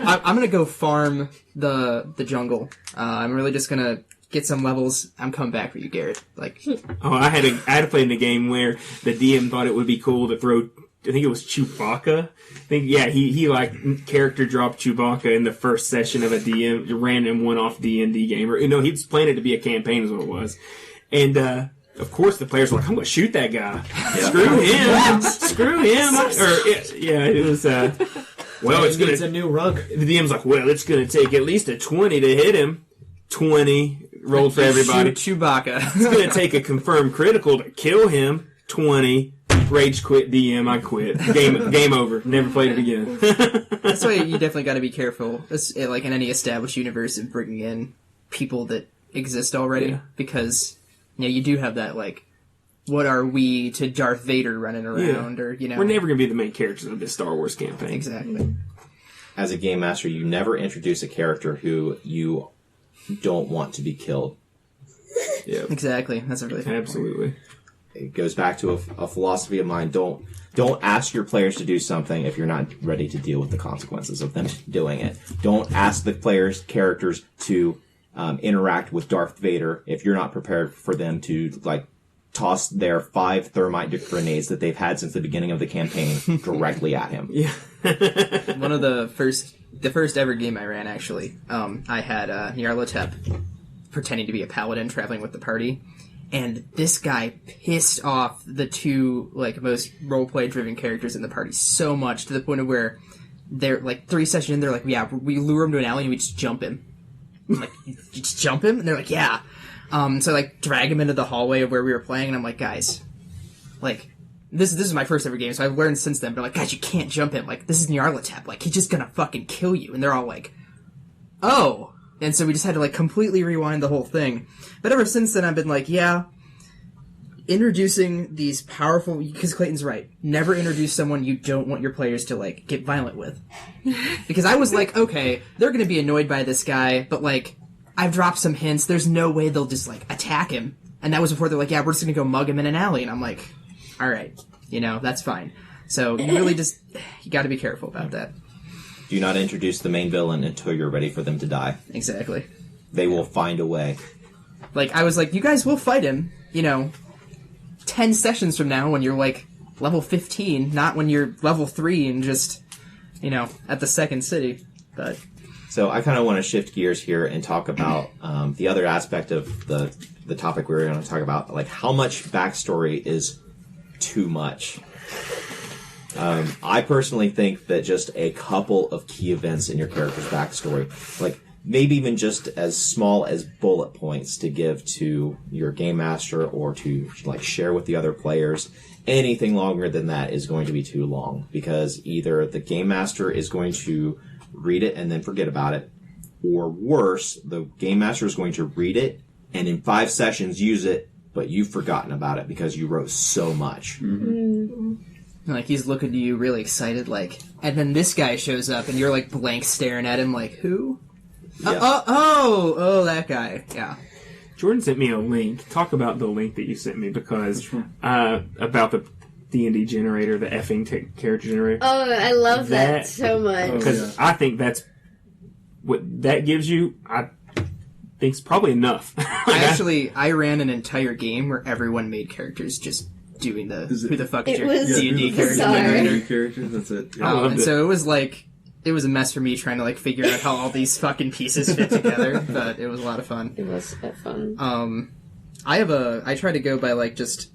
S1: I'm going to go farm the jungle. I'm really just going to get some levels. I'm coming back for you, Garrett. Like,
S7: I had to play in the game where the DM thought it would be cool to throw I think it was Chewbacca. He like character dropped Chewbacca in the first session of a random one-off D&D game. Or, he was playing it to be a campaign is what it was. And, of course the players were like, I'm gonna shoot that guy. Yeah. Screw him. It was, it's
S4: needs a new rug.
S7: The DM's like, it's gonna take at least a 20 to hit him. 20 rolled for everybody.
S1: Shoot Chewbacca.
S7: It's gonna take a confirmed critical to kill him. 20. Rage quit DM, I quit. Game over. Never played it again.
S1: That's why you definitely got to be careful, like in any established universe, of bringing in people that exist already, because you do have that like, what are we to Darth Vader running around, or
S7: we're never gonna be the main characters of this Star Wars campaign.
S1: Exactly.
S5: As a game master, you never introduce a character who you don't want to be killed.
S7: Yeah,
S1: exactly. That's a really
S7: absolutely.
S5: Point. It goes back to a philosophy of mine. Don't ask your players to do something if you're not ready to deal with the consequences of them doing it. Don't ask the characters to interact with Darth Vader if you're not prepared for them to like toss their 5 thermite grenades that they've had since the beginning of the campaign directly at him.
S1: Yeah. One of the first ever game I ran, actually, I had Nyarlathotep pretending to be a paladin traveling with the party. And this guy pissed off the 2 like most roleplay driven characters in the party so much, to the point of where they're like 3 sessions in, they're like, yeah, we lure him to an alley and we just jump him. I'm like, you just jump him? And they're like, yeah. So like drag him into the hallway of where we were playing, and I'm like, guys, like this is my first ever game, so I've learned since then. But like, guys, you can't jump him. Like, this is Nyarlathotep. Like, he's just gonna fucking kill you. And they're all like, oh. And so we just had to like completely rewind the whole thing. But ever since then, I've been like, yeah, introducing these powerful, because Clayton's right, never introduce someone you don't want your players to like get violent with. Because I was like, okay, they're going to be annoyed by this guy, but like, I've dropped some hints. There's no way they'll just like attack him. And that was before they're like, yeah, we're just going to go mug him in an alley. And I'm like, all right, that's fine. So you really you got to be careful about that.
S5: Do not introduce the main villain until you're ready for them to die.
S1: Exactly.
S5: They will find a way.
S1: Like, I was like, you guys will fight him, 10 sessions from now when you're like level 15, not when you're level 3 and just, at the second city. But
S5: so I kind of want to shift gears here and talk about the other aspect of the topic we were going to talk about, like how much backstory is too much. I personally think that just a couple of key events in your character's backstory, like maybe even just as small as bullet points to give to your game master or to like share with the other players, anything longer than that is going to be too long, because either the game master is going to read it and then forget about it, or worse, the game master is going to read it and in 5 sessions use it, but you've forgotten about it because you wrote so much.
S1: Mm-hmm. Like, he's looking to you really excited, like, and then this guy shows up and you're like blank staring at him like, who?
S5: Yeah.
S1: That guy. Yeah.
S7: Jordan sent me a link. Talk about the link that you sent me, because about the D&D generator, the effing character generator.
S8: Oh, I love that so much.
S7: Because I think that's what that gives you. I think it's probably enough.
S1: I ran an entire game where everyone made characters just doing the who the fuck is your D&D
S2: character. That's it.
S1: Yeah. And so it was like, it was a mess for me trying to like figure out how all these fucking pieces fit together, but it was a lot of fun.
S8: It was fun.
S1: I try to go by like just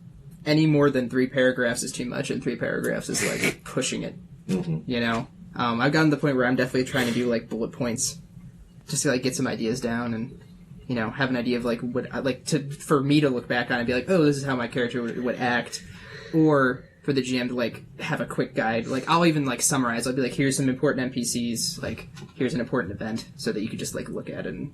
S1: any more than 3 paragraphs is too much, and 3 paragraphs is like pushing it. Mm-hmm. I've gotten to the point where I'm definitely trying to do like bullet points, just to like get some ideas down and have an idea of like what I like for me to look back on and be like, oh, this is how my character would act, or for the GM to like have a quick guide. Like, I'll even like summarize. I'll be like, here's some important NPCs, like here's an important event, so that you could just like look at it. And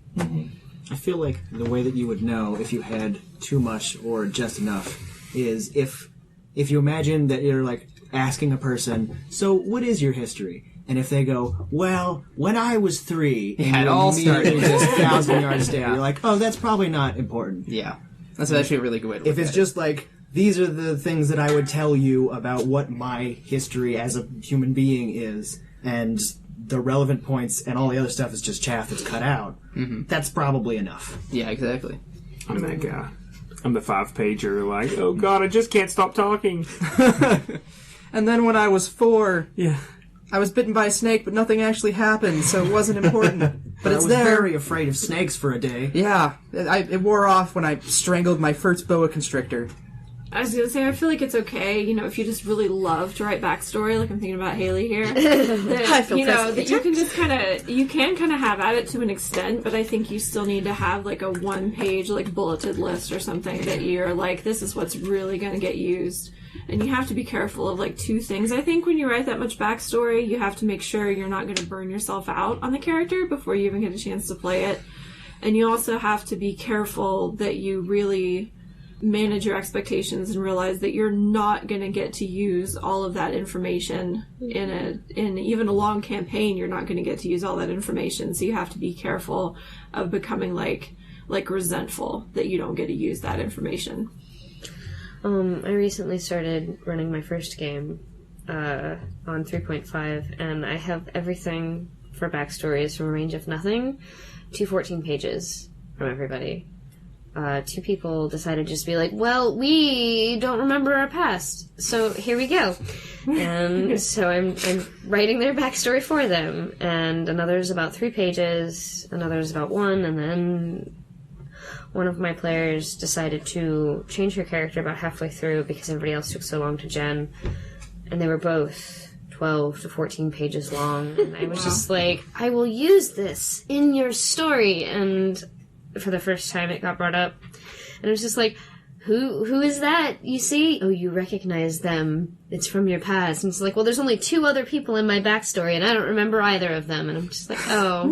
S4: I feel like the way that you would know if you had too much or just enough is if you imagine that you're like asking a person, so what is your history? And if they go, well, when I was 3, and
S1: it all started
S4: just 1,000 yards down, you're like, oh, that's probably not important.
S1: Yeah, that's actually a really good way to look
S4: at it. If it's just like, these are the things that I would tell you about what my history as a human being is, and the relevant points and all the other stuff is just chaff that's cut out, that's probably enough.
S1: Yeah, exactly.
S7: I'm that guy. I'm the 5-pager, like, oh god, I just can't stop talking.
S1: And then when I was 4,
S7: Yeah.
S1: I was bitten by a snake, but nothing actually happened, so it wasn't important. But
S4: I
S1: it's
S4: was
S1: there.
S4: very afraid of snakes for a day.
S1: Yeah, it wore off when I strangled my first boa constrictor.
S3: I was gonna say, I feel like it's okay, if you just really love to write backstory, like I'm thinking about Hayley here, that,
S6: I feel
S3: that you can just you can have at it to an extent, but I think you still need to have, like, a one-page, like, bulleted list or something that you're like, this is what's really gonna get used. And you have to be careful of, like, 2 things. I think when you write that much backstory, you have to make sure you're not gonna burn yourself out on the character before you even get a chance to play it. And you also have to be careful that you really manage your expectations and realize that you're not going to get to use all of that information in even a long campaign. You're not going to get to use all that information, so you have to be careful of becoming like resentful that you don't get to use that information.
S8: I recently started running my first game on 3.5, and I have everything for backstories from a range of nothing to 14 pages from everybody. 2 people decided just to be like, well, we don't remember our past, so here we go. And so I'm writing their backstory for them, and another's about 3 pages, another's about 1, and then one of my players decided to change her character about halfway through because everybody else took so long to gen, and they were both 12 to 14 pages long, and I was just like, I will use this in your story, and for the first time it got brought up, and it was just like, who is that you see? Oh, you recognize them, it's from your past. And it's like, well, there's only 2 other people in my backstory and I don't remember either of them. And I'm just like, oh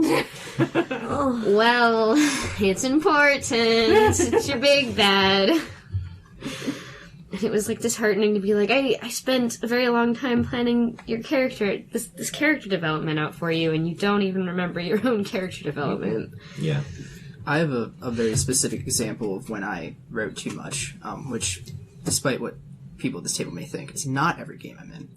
S8: well, it's important, it's your big bad. And it was like disheartening to be like, I spent a very long time planning your character, this character development out for you, and you don't even remember your own character development.
S5: Yeah.
S1: I have a very specific example of when I wrote too much, which, despite what people at this table may think, it's not every game I'm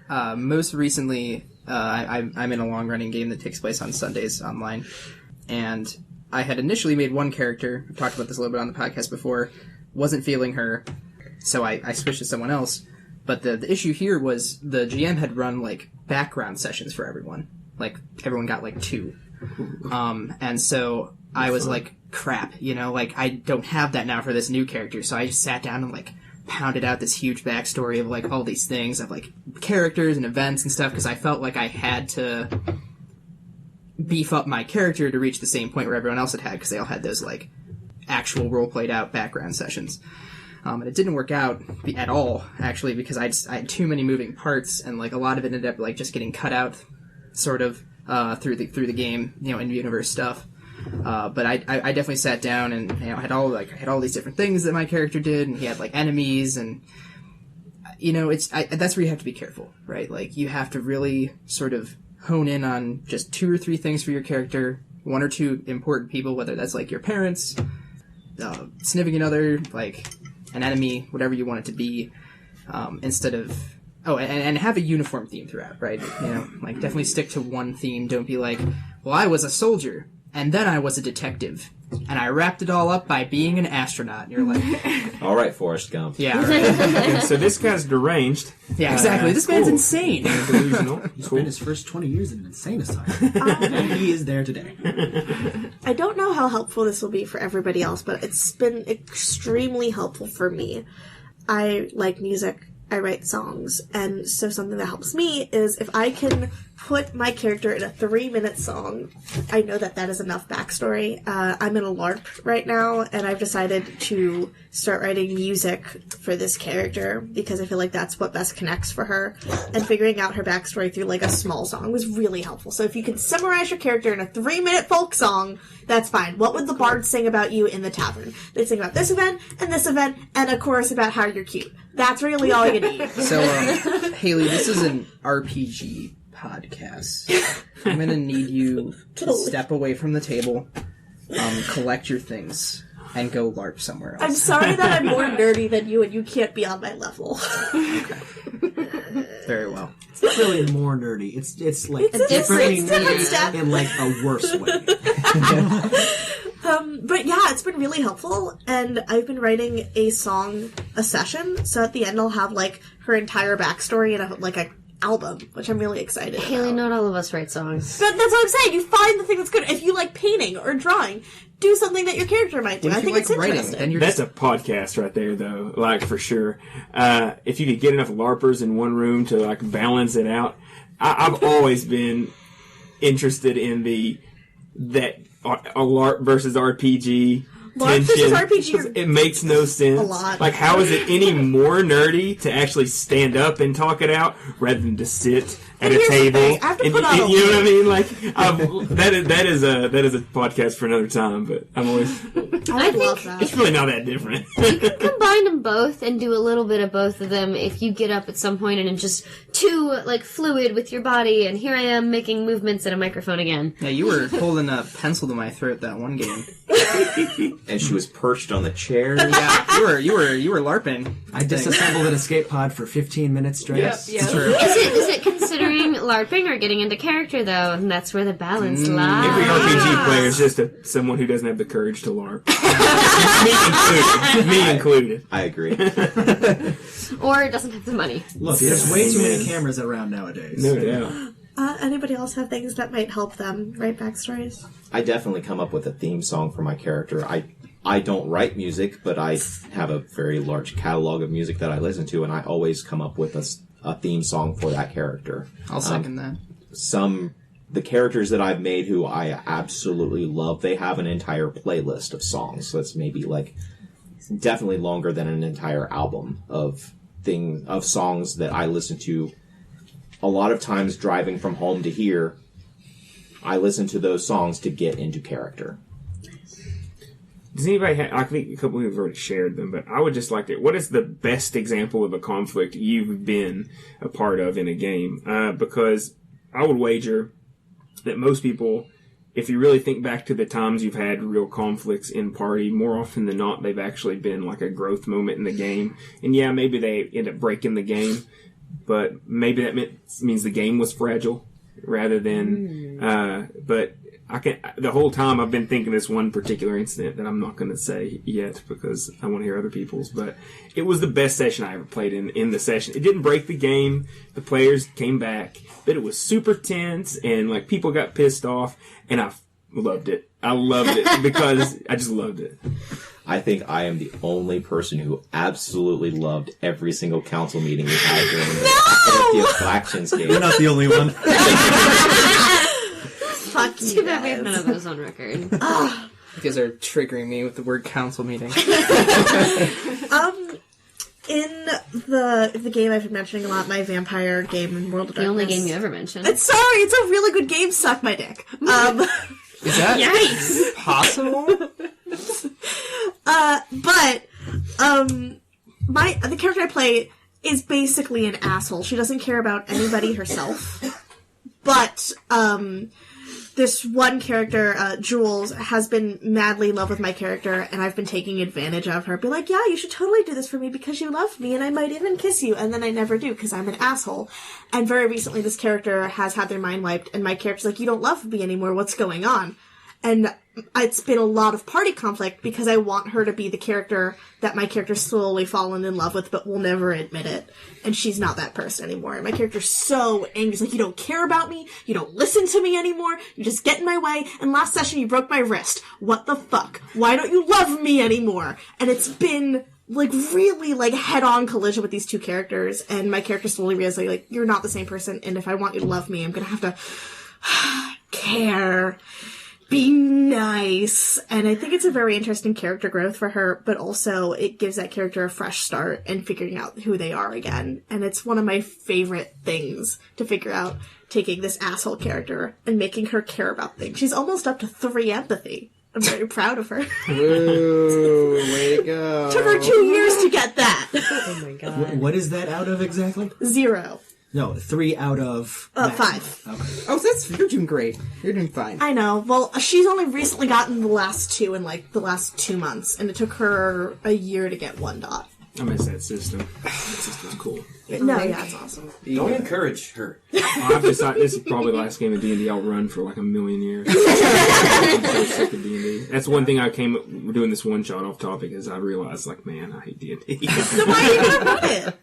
S1: in. Most recently, I'm in a long-running game that takes place on Sundays online, and I had initially made one character, I've talked about this a little bit on the podcast before, wasn't feeling her, so I switched to someone else. But the issue here was the GM had run, like, background sessions for everyone. Like, everyone got, like, 2. And so I was like, crap, like, I don't have that now for this new character, so I just sat down and, like, pounded out this huge backstory of, like, all these things, of, like, characters and events and stuff, because I felt like I had to beef up my character to reach the same point where everyone else had, because they all had those, like, actual role-played out background sessions. And it didn't work out at all, actually, because I had too many moving parts, and, like, a lot of it ended up, like, just getting cut out, sort of, through the game, in-universe stuff. But I definitely sat down and had all these different things that my character did, and he had, like, enemies, and that's where you have to be careful, right? Like, you have to really sort of hone in on just 2 or 3 things for your character, 1 or 2 important people, whether that's, like, your parents, significant other, like an enemy, whatever you want it to be, instead of. Oh, and have a uniform theme throughout, right? Like, definitely stick to one theme. Don't be like, well, I was a soldier, and then I was a detective, and I wrapped it all up by being an astronaut. And you're like...
S5: All right, Forrest Gump.
S1: Yeah, right.
S7: So this guy's deranged.
S1: Yeah, exactly. This man's insane.
S7: And delusional.
S4: He spent his first 20 years in an insane asylum. And he is there today.
S6: I don't know how helpful this will be for everybody else, but it's been extremely helpful for me. I like music. I write songs, and so something that helps me is if I can put my character in a 3-minute song, I know that is enough backstory. I'm in a LARP right now, and I've decided to start writing music for this character because I feel like that's what best connects for her, and figuring out her backstory through, like, a small song was really helpful. So if you can summarize your character in a 3-minute folk song, that's fine. What would the bard sing about you in the tavern? They'd sing about this event, and a chorus about how you're cute. That's really all you need.
S1: So, Hayley, this is an RPG podcast. I'm going to need you to step away from the table, collect your things, and go LARP somewhere else.
S6: I'm sorry that I'm more nerdy than you, and you can't be on my level.
S1: Okay. Very well.
S4: It's not really more nerdy. It's like
S6: It's a
S4: differently
S6: different
S4: nerdy
S6: step.
S4: in, like, a worse way.
S6: But yeah, it's been really helpful, and I've been writing a song a session, so at the end I'll have, like, her entire backstory in a album, which I'm really excited
S8: Hayley,
S6: about.
S8: not all of us write songs.
S6: But that's what I'm saying, you find the thing that's good. If you like painting or drawing, do something that your character might do.
S1: What
S6: I
S1: if you
S6: think it's
S1: like writing?
S6: interesting.
S1: Then you're
S7: That's a podcast right there, though. Like, for sure. If you could get enough LARPers in one room to, like, balance it out. I've always been interested in that a LARP versus RPG
S6: LARP
S7: tension.
S6: versus RPG
S7: It makes no sense.
S6: a lot.
S7: Like, how is it any more nerdy to actually stand up and talk it out rather than to sit at
S6: And
S7: a
S6: here's the
S7: table?
S6: thing, I have to
S7: And
S6: put on a
S7: you know what I mean? Like, that is a podcast for another time. But I'm always.
S6: I love
S7: It's
S6: that.
S7: really not that different.
S8: You can combine them both and do a little bit of both of them if you get up at some point and it's just too, like, fluid with your body, and here I am making movements at a microphone again.
S1: Yeah, you were holding a pencil to my throat that one game.
S5: And she was perched on the chair.
S1: Yeah, you were LARPing.
S4: I disassembled an escape pod for 15 minutes straight.
S1: It's true.
S8: Is it considering LARPing or getting into character, though? And that's where the balance lies.
S7: Every RPG player is just someone who doesn't have the courage to LARP. Me included.
S5: I agree.
S8: Or doesn't have the money.
S4: Look, there's way too many cameras around nowadays.
S7: No doubt.
S6: Anybody else have things that might help them write backstories?
S5: I definitely come up with a theme song for my character. I don't write music, but I have a very large catalog of music that I listen to, and I always come up with a theme song for that character.
S1: I'll second that.
S5: The characters that I've made who I absolutely love, they have an entire playlist of songs. So it's maybe like definitely longer than an entire album of songs that I listen to. A lot of times driving from home to here, I listen to those songs to get into character.
S7: Does anybody have, I think a couple of you have already shared them, but I would just like to, what is the best example of a conflict you've been a part of in a game? Because I would wager that most people, if you really think back to the times you've had real conflicts in party, more often than not, they've actually been like a growth moment in the game. And yeah, maybe they end up breaking the game, but maybe that means the game was fragile rather than, but the whole time I've been thinking this one particular incident that I'm not going to say yet because I want to hear other people's, but it was the best session I ever played in the session. It didn't break the game. The players came back, but it was super tense and like people got pissed off and I loved it. I loved it because I just loved it.
S5: I think I am the only person who absolutely loved every single council meeting we had during the Factions game.
S2: You're not the only one.
S6: Fuck you
S8: Too bad we have
S6: guys.
S8: none of those on record.
S1: You guys are triggering me with the word council meeting.
S6: In the game I've been mentioning a lot, my vampire game in World of
S8: The
S6: Darkness.
S8: only game you ever mentioned.
S6: It's a really good game. Suck my dick.
S1: Is that
S8: Yikes!
S1: possible?
S6: But the character I play is basically an asshole. She doesn't care about anybody herself. But this one character, Jules, has been madly in love with my character, and I've been taking advantage of her. Be like, yeah, you should totally do this for me because you love me, and I might even kiss you, and then I never do because I'm an asshole. And very recently, this character has had their mind wiped, and my character's like, you don't love me anymore, what's going on? And it's been a lot of party conflict because I want her to be the character that my character's slowly fallen in love with but will never admit it. And she's not that person anymore. And my character's so angry. She's like, you don't care about me. You don't listen to me anymore. You just get in my way. And last session you broke my wrist. What the fuck? Why don't you love me anymore? And it's been like really like head-on collision with these two characters. And my character slowly realizes like, you're not the same person. And if I want you to love me, I'm gonna have to care. Be nice. And I think it's a very interesting character growth for her, but also it gives that character a fresh start and figuring out who they are again. And it's one of my favorite things to figure out, taking this asshole character and making her care about things. She's almost up to 3 empathy. I'm very proud of her.
S1: Ooh, way to go.
S6: Took her 2 years to get that.
S8: Oh my god.
S4: What is that out of exactly?
S6: 0.
S4: No, 3 out of...
S6: 5.
S4: Okay.
S1: Oh, you're doing great. You're doing fine.
S6: I know. Well, she's only recently gotten the last 2 in like the last 2 months, and it took her a year to get 1 dot.
S7: I miss that system. That system's cool.
S6: No, yeah, it's awesome.
S9: Don't encourage her.
S7: I've decided this is probably the last game of D&D I'll run for like a million years. I'm so sick of D&D. That's one thing I came up doing this one shot off topic is I realized like, man, I hate D&D.
S6: So why are you gonna run it?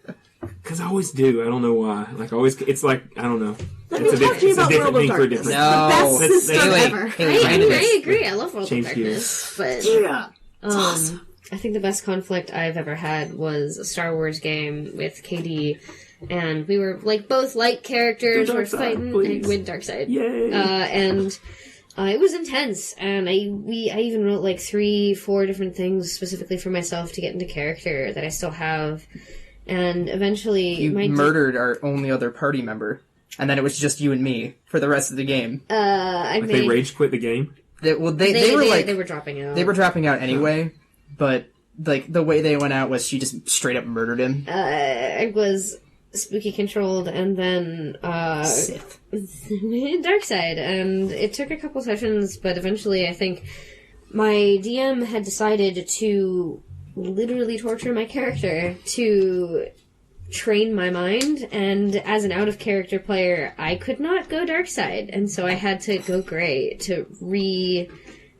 S7: Because I always do. I don't know why. Like always, it's like I don't know.
S6: Let
S7: It's
S6: me talk to you about
S7: different
S6: World
S7: thing
S6: of
S7: for a
S6: Darkness.
S7: different.
S1: No.
S6: Best
S7: That's-
S6: system
S7: that's-
S6: ever.
S8: I agree. I love World of
S7: Change
S8: Darkness, but
S6: Yeah. It's awesome.
S8: I think the best conflict I've ever had was a Star Wars game with KD, and we were like both light characters.
S7: Go
S8: We're
S7: dark side,
S8: fighting
S7: please.
S8: and win dark side.
S7: Yay.
S8: And it was intense, and I even wrote like 3-4 different things specifically for myself to get into character that I still have. And eventually,
S1: You murdered our only other party member, and then it was just you and me for the rest of the game.
S8: I
S7: Like
S8: made
S7: they rage quit the game.
S1: They were
S8: dropping out.
S1: They were dropping out anyway, but like the way they went out was she just straight up murdered him.
S8: I was spooky controlled, and then
S1: Sith.
S8: dark side, and it took a couple sessions, but eventually I think my DM had decided to literally torture my character to train my mind, and as an out of character player I could not go dark side, and so I had to go gray to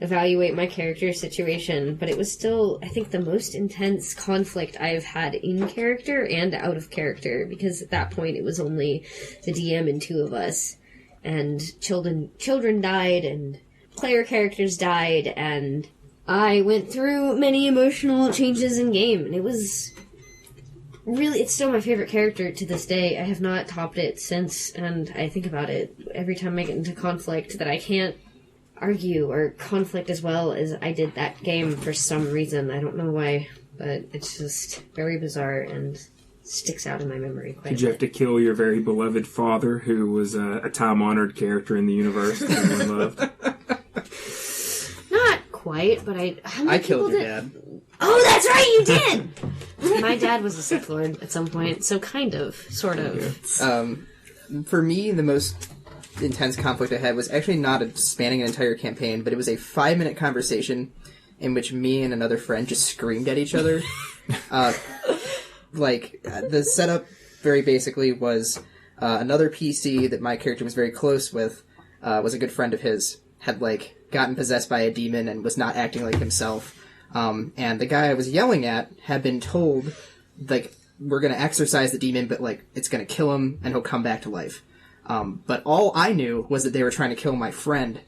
S8: evaluate my character situation. But it was still, I think, the most intense conflict I've had in character and out of character, because at that point it was only the DM and 2 of us, and children died, and player characters died, and I went through many emotional changes in game, and it was really, it's still my favorite character to this day. I have not topped it since, and I think about it every time I get into conflict, that I can't argue or conflict as well as I did that game for some reason. I don't know why, but it's just very bizarre and sticks out in my memory quite
S7: Did you
S8: a
S7: have to kill your very beloved father, who was a time-honored character in the universe that everyone loved?
S8: Not quite, but
S1: I killed your dad.
S8: Oh, that's right, you did! My dad was a Sith Lord at some point, so kind of, sort of.
S1: For me, the most intense conflict I had was actually not spanning an entire campaign, but it was a 5-minute conversation in which me and another friend just screamed at each other. The setup very basically was another PC that my character was very close with, was a good friend of his, had gotten possessed by a demon and was not acting like himself. And the guy I was yelling at had been told, we're gonna exorcise the demon, but it's gonna kill him and he'll come back to life. But all I knew was that they were trying to kill my friend.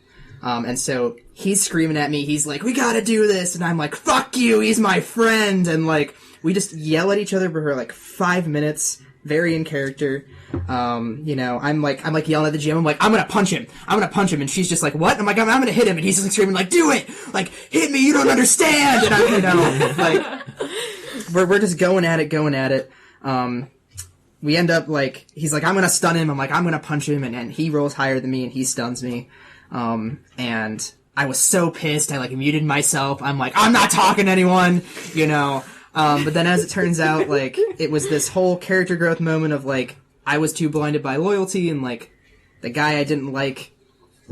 S1: And so he's screaming at me, he's like, we gotta do this, and I'm like, fuck you, he's my friend, and we just yell at each other for 5 minutes, very in character. I'm yelling at the gym, I'm like, I'm gonna punch him, and she's just like, what? I'm like, I'm gonna hit him, and he's screaming do it! Hit me, you don't understand! And I'm, we're just going at it. We end up, he's like, I'm gonna stun him, I'm like, I'm gonna punch him, and he rolls higher than me, and he stuns me. And I was so pissed, I muted myself, I'm like, I'm not talking to anyone, but then as it turns out, it was this whole character growth moment of, I was too blinded by loyalty, and, the guy I didn't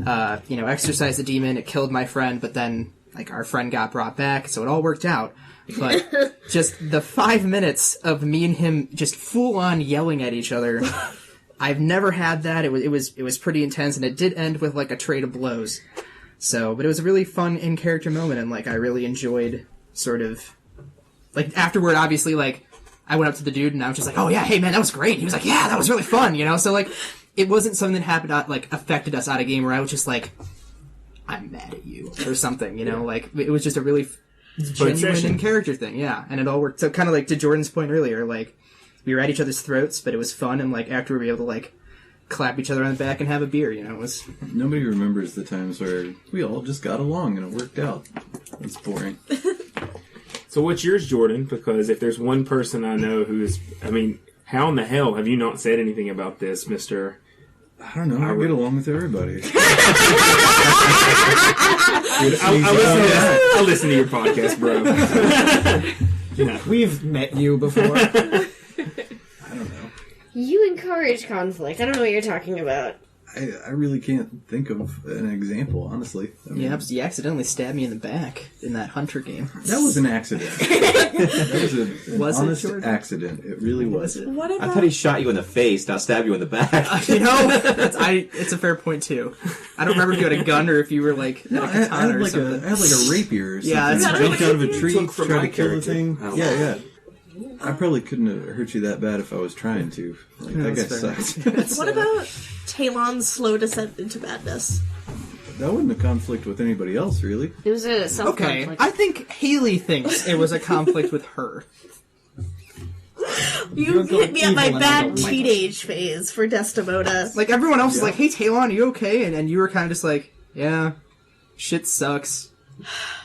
S1: exorcised the demon, it killed my friend, but then, our friend got brought back, so it all worked out. But just the 5 minutes of me and him just full on yelling at each other, I've never had that. It was pretty intense, and it did end with a trade of blows. So, but it was a really fun in character moment, and I really enjoyed sort of afterward. Obviously, I went up to the dude and I was just like, "Oh yeah, hey man, that was great." He was like, "Yeah, that was really fun," So it wasn't something that happened affected us out of game where I was just I'm mad at you or something, it was just a really genuine in character thing, yeah, and it all worked. So kind of to Jordan's point earlier, we were at each other's throats, but it was fun, and after we were able to clap each other on the back and have a beer, it was.
S2: Nobody remembers the times where we all just got along and it worked out. It's boring.
S7: So what's yours, Jordan? Because if there's one person I know who's, how in the hell have you not said anything about this, Mr.
S2: I don't know. I get along with everybody.
S7: I'll listen to your podcast, bro.
S4: We've met you before.
S2: I don't know.
S8: You encourage conflict. I don't know what you're talking about.
S2: I really can't think of an example, honestly. I mean,
S1: You accidentally stabbed me in the back in that Hunter game.
S2: that was an accident. That was an
S1: Was it,
S2: honest
S1: Jordan?
S2: accident. It really was.
S6: What
S5: I
S6: about
S5: thought he shot you in the face, not stab you in the back.
S1: It's a fair point too. I don't remember if you had a gun or if you were like at a
S2: I had
S1: katana or
S2: like
S1: something.
S2: I had like a rapier or something.
S1: Yeah, that's
S6: right.
S2: Jumped out of a tree,
S7: Took from
S2: tried
S7: my
S2: to kill the
S7: character.
S2: thing.
S7: Oh.
S2: Yeah. I probably couldn't have hurt you that bad if I was trying to. Like, that guy
S1: That's
S2: sucks.
S6: what about Talon's slow descent into madness?
S2: That wasn't a conflict with anybody else, really.
S8: It was a self
S1: Okay,
S8: conflict.
S1: I think Hayley thinks it was a conflict with her.
S6: You hit me at my
S4: evil and I
S6: bad
S4: don't like
S6: teenage phase for Desdemona.
S1: Like everyone else was
S2: Yeah.
S1: like, "Hey Talon, are you okay?" And you were kind of just like, "Yeah, shit sucks."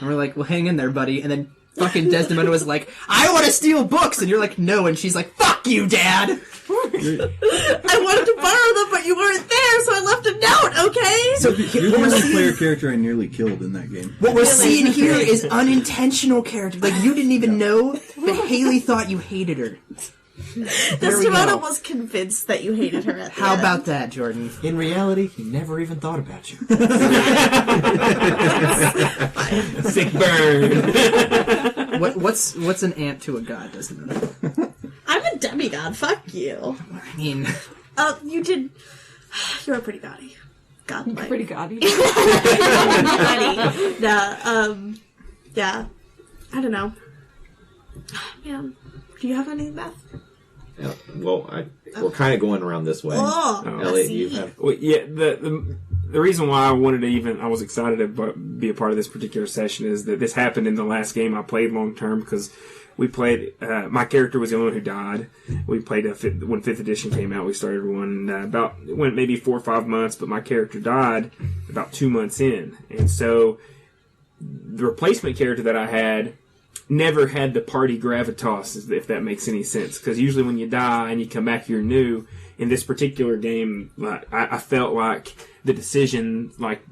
S1: And we're like, "Well, hang in there, buddy." And then fucking Desdemona was like, "I want to steal books," and you're like, "No," and she's like, "Fuck you, Dad."
S6: I wanted to borrow them, but you weren't there, so I left a note, okay?
S1: So
S2: You're the only player character I nearly killed in that game.
S1: what we're
S6: Really?
S1: seeing here is unintentional character. Like you didn't even know, but Hayley thought you hated her. There we
S6: Desdemona
S1: go.
S6: was convinced that you hated her at the
S1: How
S6: end.
S1: about that, Jordan?
S4: In reality, he never even thought about you.
S7: Sick burn.
S1: What's an ant to a god, doesn't it?
S6: I'm a demigod, fuck you.
S1: I mean,
S6: You did... You're a pretty gaudy. Godlike.
S3: Pretty gaudy.
S6: Gaudy. Yeah. I don't know. Man, do you have anything, Beth?
S5: Yeah, well, we're kind of going around this way.
S6: Oh,
S5: Elliot,
S6: see.
S5: you have...
S7: Well, yeah, the reason why I was excited to be a part of this particular session is that this happened in the last game I played long term because we played. My character was the only one who died. We played when 5th edition came out. We started one it went maybe 4 or 5 months, but my character died about 2 months in, and so the replacement character that I had never had the party gravitas, if that makes any sense. Because usually when you die and you come back, you're new. In this particular game, I felt like the decision, like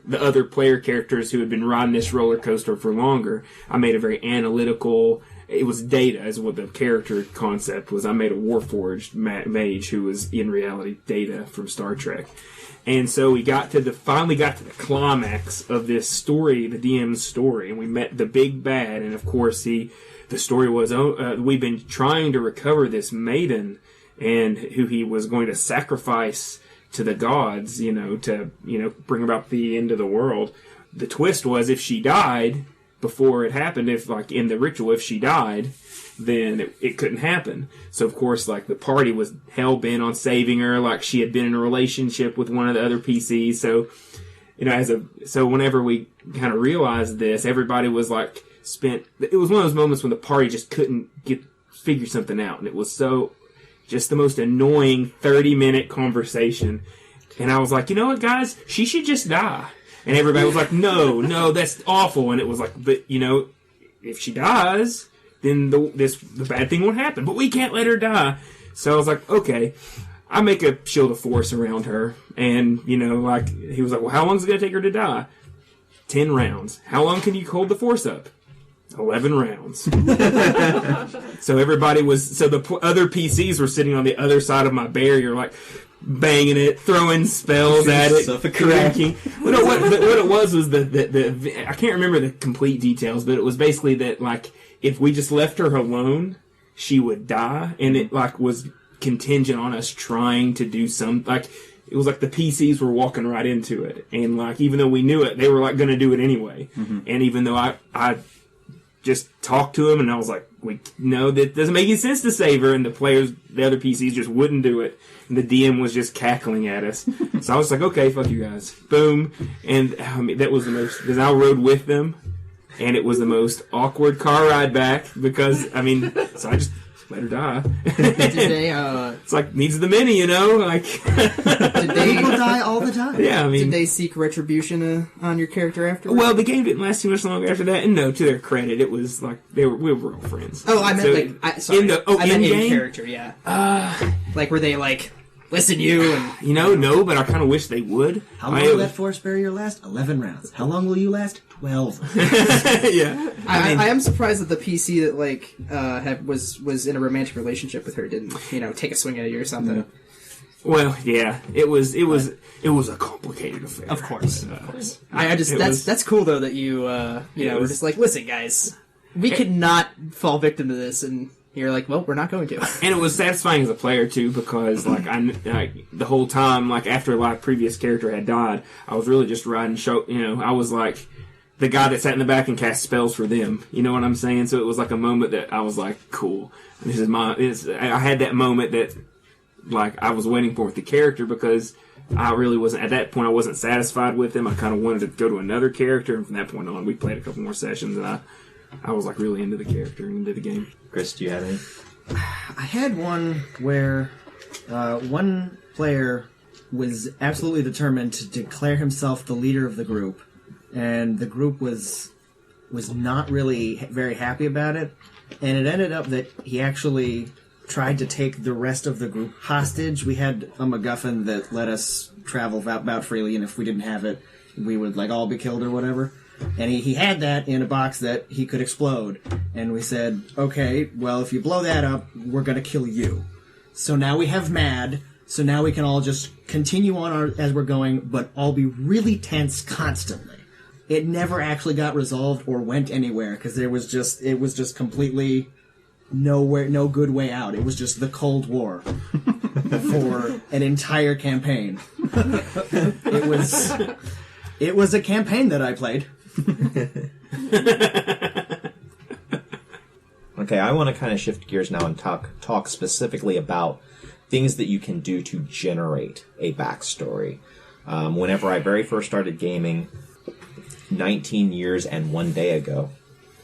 S7: the other player characters who had been riding this roller coaster for longer, I made a very analytical. It was data, is what the character concept was. I made a Warforged mage who was in reality Data from Star Trek. And so we finally got to the climax of this story, the DM's story, and we met the big bad. And of course, the story was we've been trying to recover this maiden, and who he was going to sacrifice to the gods, to bring about the end of the world. The twist was if she died before it happened, if like in the ritual, if she died, then it couldn't happen. So of course, like the party was hell bent on saving her, like she had been in a relationship with one of the other PCs. So, so whenever we kind of realized this, everybody was like it was one of those moments when the party just couldn't figure something out. And it was just the most annoying 30-minute conversation. And I was like, you know what, guys, she should just die. And everybody was like, no, that's awful. And it was like, but if she dies, then the bad thing won't happen. But we can't let her die. So I was like, okay, I make a shield of force around her. And, he was like, well, how long is it going to take her to die? 10 rounds. How long can you hold the force up? 11 rounds. So the other PCs were sitting on the other side of my barrier, like, banging it, throwing spells at it, cracking. What it was the I can't remember the complete details, but it was basically that like if we just left her alone, she would die, and it like was contingent on us trying to do some like it was like the PCs were walking right into it, and like even though we knew it, they were like going to do it anyway. Mm-hmm. And even though I just talked to him, and I was like, we know that doesn't make any sense to save her, and the other PCs just wouldn't do it. And the DM was just cackling at us. So I was like, okay, fuck you guys. Boom. And that was the most, because I rode with them, and it was the most awkward car ride back because, so I just let her die.
S1: Did they,
S7: it's like, needs the many, like.
S1: Did they
S4: People die all the time.
S7: Yeah,
S1: did they seek retribution on your character after?
S7: Well, the game didn't last too much longer after that, and no, to their credit, it was like, we were all friends.
S1: Oh, I meant I meant in character, yeah. Like, were they like, listen, you, and...
S7: no, but I kind of wish they would.
S4: How long will that force barrier last? 11 rounds. How long will you last? 12.
S7: Yeah.
S1: I am surprised that the PC that, like, was in a romantic relationship with her didn't, take a swing at you or something.
S7: Well, yeah, it was a complicated affair.
S1: Of course. That's cool though that you were just like, listen, guys, we could not fall victim to this, and you're like, well, we're not going to.
S7: And it was satisfying as a player too, because the whole time, like after my previous character had died, I was really just riding show. I was like the guy that sat in the back and cast spells for them. You know what I'm saying? So it was like a moment that I was like, cool. I had that moment that like I was waiting for with the character, because I really wasn't at that point. I wasn't satisfied with him. I kind of wanted to go to another character, and from that point on, we played a couple more sessions, and I was like really into the character and into the game.
S5: Chris, do you have any?
S4: I had one where one player was absolutely determined to declare himself the leader of the group, and the group was not really very happy about it, and it ended up that he actually tried to take the rest of the group hostage. We had a MacGuffin that let us travel about freely, and if we didn't have it, we would like all be killed or whatever. And he had that in a box that he could explode. And we said, okay, well, if you blow that up, we're going to kill you. So now we have MAD, so now we can all just continue on as we're going, but all be really tense constantly. It never actually got resolved or went anywhere, because it was just completely no good way out. It was just the Cold War for an entire campaign. It was a campaign that I played.
S5: Okay, I want to kind of shift gears now and talk specifically about things that you can do to generate a backstory. Whenever I very first started gaming, 19 years and 1 day ago.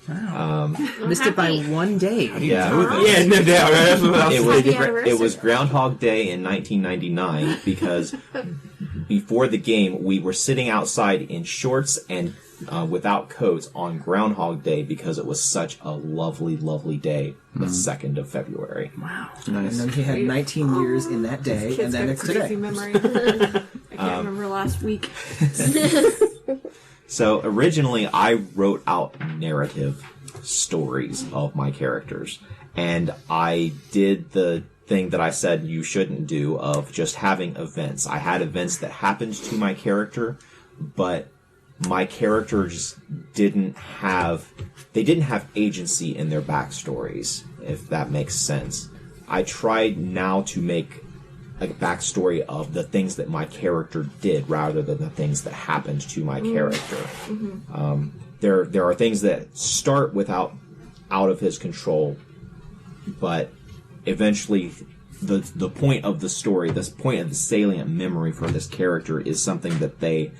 S1: Wow. Missed it by 1 day.
S5: Yeah,
S7: no doubt. Right? That's what I was
S5: it was Groundhog Day in 1999, because before the game, we were sitting outside in shorts and without coats on Groundhog Day, because it was such a lovely, lovely day, the 2nd of February.
S1: Wow.
S4: Nice. And then he had 19 years in that day, and then it's today.
S3: Memory. I can't remember last week.
S5: So originally, I wrote out narrative stories of my characters, and I did the thing that I said you shouldn't do of just having events. I had events that happened to my character, but my characters didn't have agency in their backstories, if that makes sense. I tried now to make a backstory of the things that my character did rather than the things that happened to my character. Mm-hmm. There are things that start out of his control, but eventually the point of the story, this point of the salient memory for this character is something that they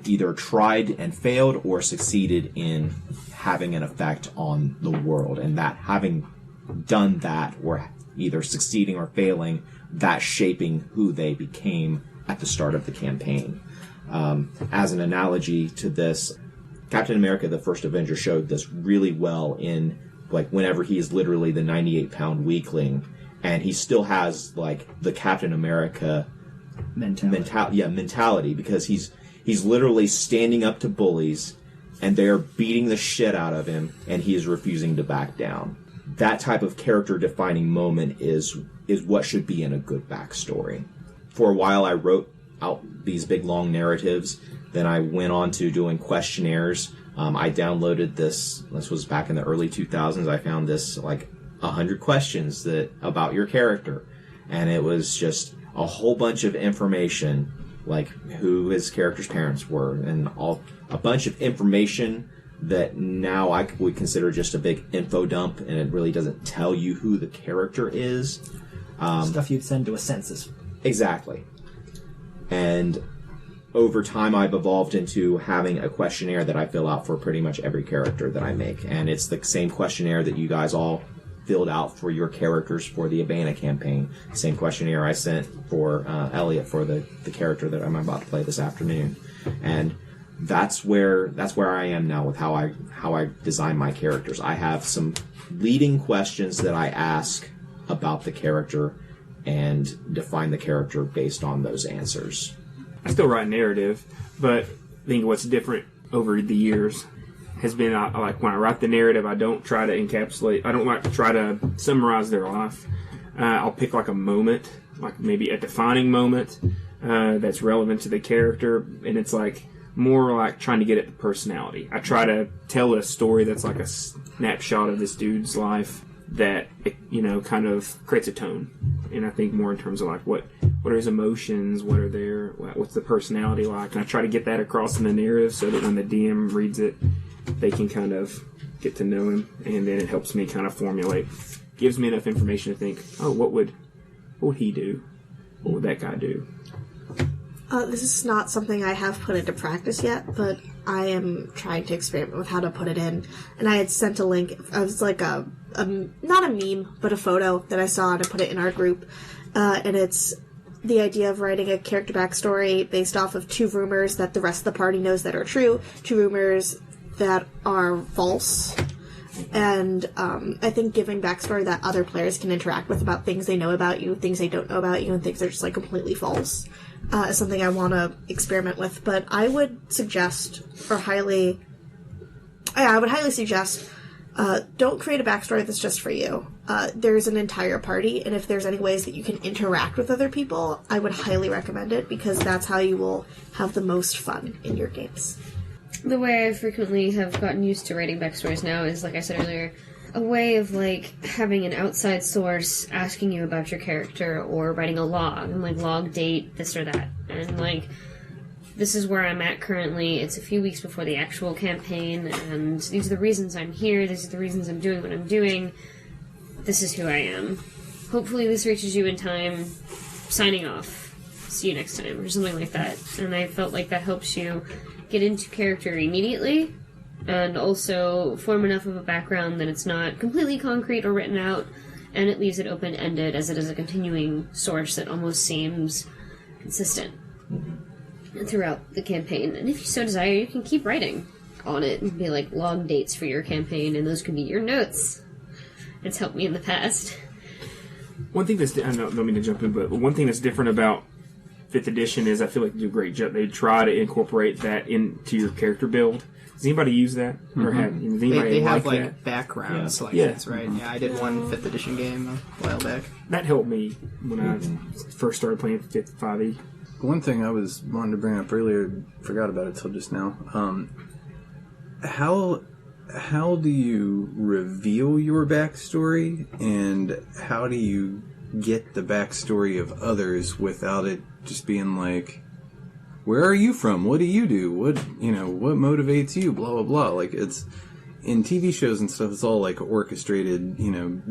S5: either tried and failed or succeeded in having an effect on the world, and that having done that, or either succeeding or failing, that shaping who they became at the start of the campaign. As an analogy to this, Captain America: The First Avenger showed this really well in, like, whenever he's literally the 98-pound weakling, and he still has, like, the Captain America mentality, because he's literally standing up to bullies, and they're beating the shit out of him, and he is refusing to back down. That type of character-defining moment is what should be in a good backstory. For a while, I wrote out these big, long narratives. Then I went on to doing questionnaires. I downloaded this was back in the early 2000s. I found this, like, 100 questions about your character. And it was just a whole bunch of information, like who his character's parents were, and a bunch of information that now I would consider just a big info dump, and it really doesn't tell you who the character is.
S4: Stuff you'd send to a census.
S5: Exactly. And over time, I've evolved into having a questionnaire that I fill out for pretty much every character that I make. And it's the same questionnaire that you guys all filled out for your characters for the Abana campaign. Same questionnaire I sent for Eliot for the character that I'm about to play this afternoon. And that's where I am now with how I design my characters. I have some leading questions that I ask about the character and define the character based on those answers.
S7: I still write narrative, but I think what's different over the years has been, like, when I write the narrative, I don't try to encapsulate, I don't like to try to summarize their life. I'll pick, like, a moment, like maybe a defining moment that's relevant to the character, and it's like more like trying to get at the personality. I try to tell a story that's like a snapshot of this dude's life that, you know, kind of creates a tone. And I think more in terms of like what are his emotions, what's the personality like, and I try to get that across in the narrative so that when the DM reads it, they can kind of get to know him, and then it helps me kind of formulate, gives me enough information to think, oh, what would he do? What would that guy do?
S6: This is not something I have put into practice yet, but I am trying to experiment with how to put it in. And I had sent a link. It was like not a meme, but a photo that I saw, and I put it in our group. And it's the idea of writing a character backstory based off of 2 rumors that the rest of the party knows that are true, 2 rumors that are false. And I think giving backstory that other players can interact with about things they know about you, things they don't know about you, and things that are just like completely false is something I want to experiment with. But I would suggest, I would highly suggest, don't create a backstory that's just for you. There's an entire party, and if there's any ways that you can interact with other people, I would highly recommend it, because that's how you will have the most fun in your games.
S8: The way I frequently have gotten used to writing backstories now is, like I said earlier, a way of, like, having an outside source asking you about your character, or writing a log, and, like, log date, this or that. And, like, this is where I'm at currently. It's a few weeks before the actual campaign, and these are the reasons I'm here, these are the reasons I'm doing what I'm doing. This is who I am. Hopefully this reaches you in time. Signing off. See you next time, or something like that. And I felt like that helps you get into character immediately, and also form enough of a background that it's not completely concrete or written out, and it leaves it open-ended as it is a continuing source that almost seems consistent throughout the campaign. And if you so desire, you can keep writing on it and be like log dates for your campaign, and those can be your notes. It's helped me in the past.
S7: One thing that's, I don't mean to jump in, but one thing that's different about 5th edition is I feel like they do a great job. They try to incorporate that into your character build. Does anybody use that? Or does anybody
S1: They have
S7: like
S1: like
S7: that?
S1: backgrounds like
S7: Yeah.
S1: this, right? Yeah, I did one 5th edition game a while back.
S7: That helped me when I first started playing 5e.
S2: One thing I was wanting to bring up earlier, forgot about it till just now. How do you reveal your backstory, and how do you get the backstory of others without it just being like, where are you from? What do you do? What motivates you? Blah, blah, blah. Like, it's, in TV shows and stuff, it's all like orchestrated,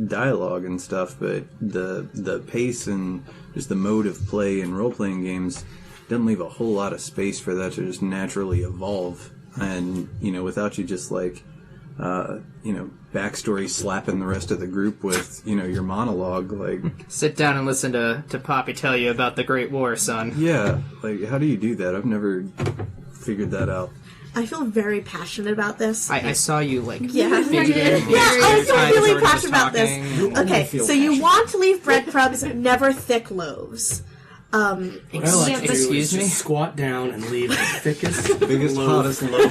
S2: dialogue and stuff, but the pace and just the mode of play in role-playing games doesn't leave a whole lot of space for that to just naturally evolve. And, without you just like, backstory slapping the rest of the group with, your monologue, like...
S1: Sit down and listen to Poppy tell you about the Great War, son.
S2: Yeah, like, how do you do that? I've never figured that out.
S6: I feel very passionate about this.
S1: I saw you, like...
S6: Yeah,
S1: fidgeting.
S6: I feel really
S1: Sort of
S6: passionate about this.
S1: talking.
S6: Okay, so you want to leave breadcrumbs, never thick loaves.
S9: What I like to do
S1: Excuse
S9: is
S1: me?
S9: just squat down and leave the thickest,
S2: Biggest,
S9: loaf.
S2: hottest loaf.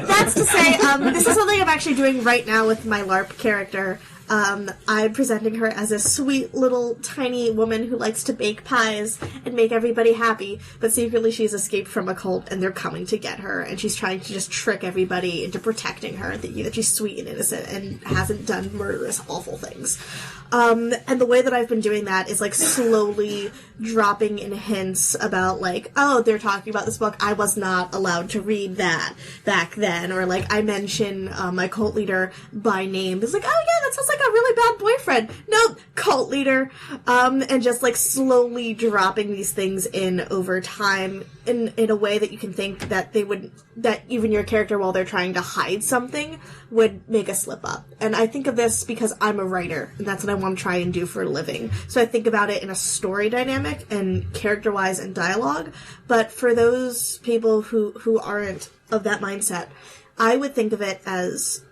S6: That's to say, this is something I'm actually doing right now with my LARP character. I'm presenting her as a sweet little tiny woman who likes to bake pies and make everybody happy, but secretly she's escaped from a cult and they're coming to get her, and she's trying to just trick everybody into protecting her, thinking that she's sweet and innocent and hasn't done murderous, awful things. And the way that I've been doing that is like slowly dropping in hints about like, oh, they're talking about this book, I was not allowed to read that back then, or like I mention my cult leader by name. It's like, oh yeah, that sounds like a really bad boyfriend. Nope, cult leader. And just like slowly dropping these things in over time in a way that you can think that that even your character, while they're trying to hide something, would make a slip up. And I think of this because I'm a writer, and that's what I want to try and do for a living. So I think about it in a story dynamic and character-wise and dialogue. But for those people who aren't of that mindset, I would think of it as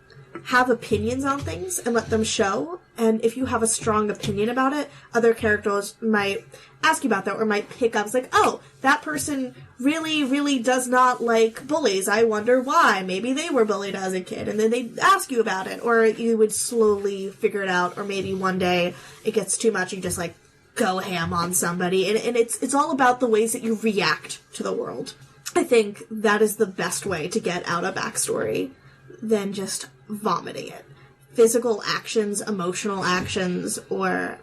S6: have opinions on things and let them show, And if you have a strong opinion about it, other characters might ask you about that or might pick up. It's like, oh, that person really, really does not like bullies. I wonder why. Maybe they were bullied as a kid. And then they ask you about it. Or you would slowly figure it out. Or maybe one day it gets too much and you just like go ham on somebody. And it's all about the ways that you react to the world. I think that is the best way to get out a backstory than just vomiting it. Physical actions, emotional actions, or,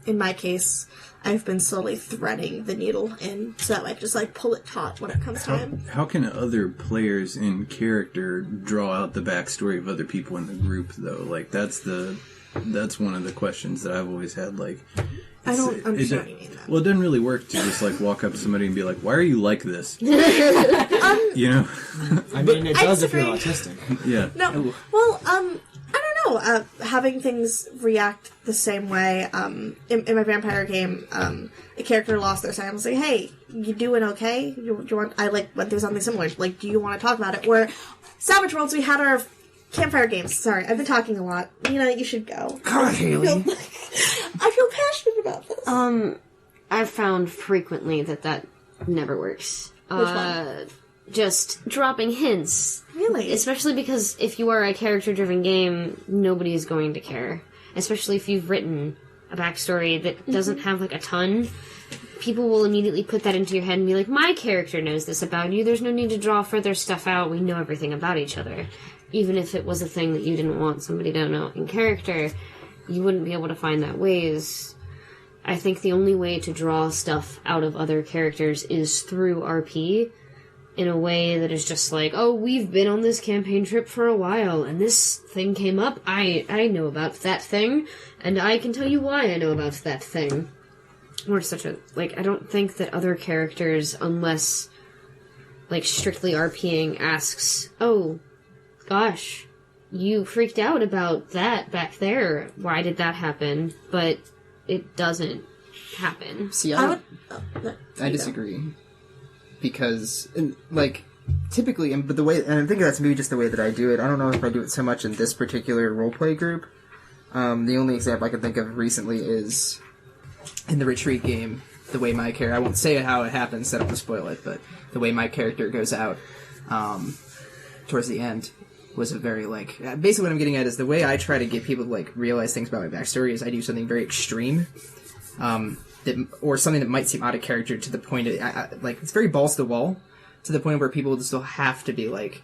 S6: in my case, I've been slowly threading the needle in so that I can just, like, pull it taut when it comes time.
S2: How can other players in character draw out the backstory of other people in the group, though? Like, that's one of the questions that I've always had, like...
S6: I don't understand what you mean, though.
S2: Well, it doesn't really work to just, like, walk up to somebody and be like, why are you like this? You know?
S4: I mean, it does if you're
S6: disagree.
S4: autistic.
S2: Yeah.
S6: No, well, I don't know, having things react the same way, in my vampire game, a character lost their sight. I was like, hey, you doing okay? You want, I, like, went through something similar, like, do you want to talk about it? Or, Savage Worlds, we had our campfire games. Sorry, I've been talking a lot. You should go.
S9: God, Hayley.
S6: I feel passionate about this.
S8: I've found frequently that never works.
S6: Which one?
S8: Just dropping hints.
S6: Really?
S8: Especially because if you are a character-driven game, nobody is going to care. Especially if you've written a backstory that doesn't have, like, a ton. People will immediately put that into your head and be like, my character knows this about you. There's no need to draw further stuff out. We know everything about each other. Even if it was a thing that you didn't want somebody to know in character, you wouldn't be able to find that ways. I think the only way to draw stuff out of other characters is through RP, in a way that is just like, oh, we've been on this campaign trip for a while, and this thing came up, I know about that thing, and I can tell you why I know about that thing. Or such a, like, I don't think that other characters, unless, like, strictly RPing asks, oh, gosh, you freaked out about that back there, why did that happen? But it doesn't happen.
S1: See,
S6: I
S1: disagree. Because, like, typically, but the way, and I think that's maybe just the way that I do it. I don't know if I do it so much in this particular roleplay group. The only example I can think of recently is in the retreat game, the way my character, I won't say how it happens, so I don't want to spoil it, but the way my character goes out towards the end was a very, like, basically what I'm getting at is the way I try to get people to, like, realize things about my backstory is I do something very extreme. Or something that might seem out of character to the point of, like, it's very balls to the wall, to the point where people just still have to be like,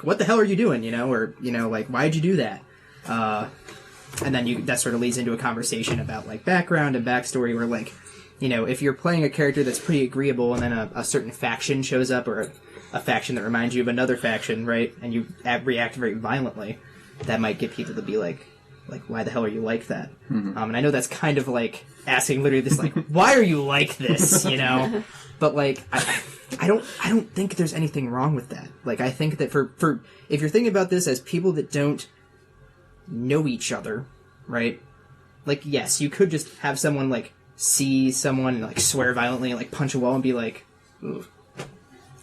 S1: what the hell are you doing, or, like, why'd you do that? And then that sort of leads into a conversation about, like, background and backstory where, like, if you're playing a character that's pretty agreeable and then a certain faction shows up, or a faction that reminds you of another faction, right, and you react very violently, that might get people to be like, why the hell are you like that? Mm-hmm. And I know that's kind of like asking literally this, like, why are you like this, But, like, I don't think there's anything wrong with that. Like, I think that for if you're thinking about this as people that don't know each other, right? Like, yes, you could just have someone, like, see someone and, like, swear violently and, like, punch a wall and be like, ooh,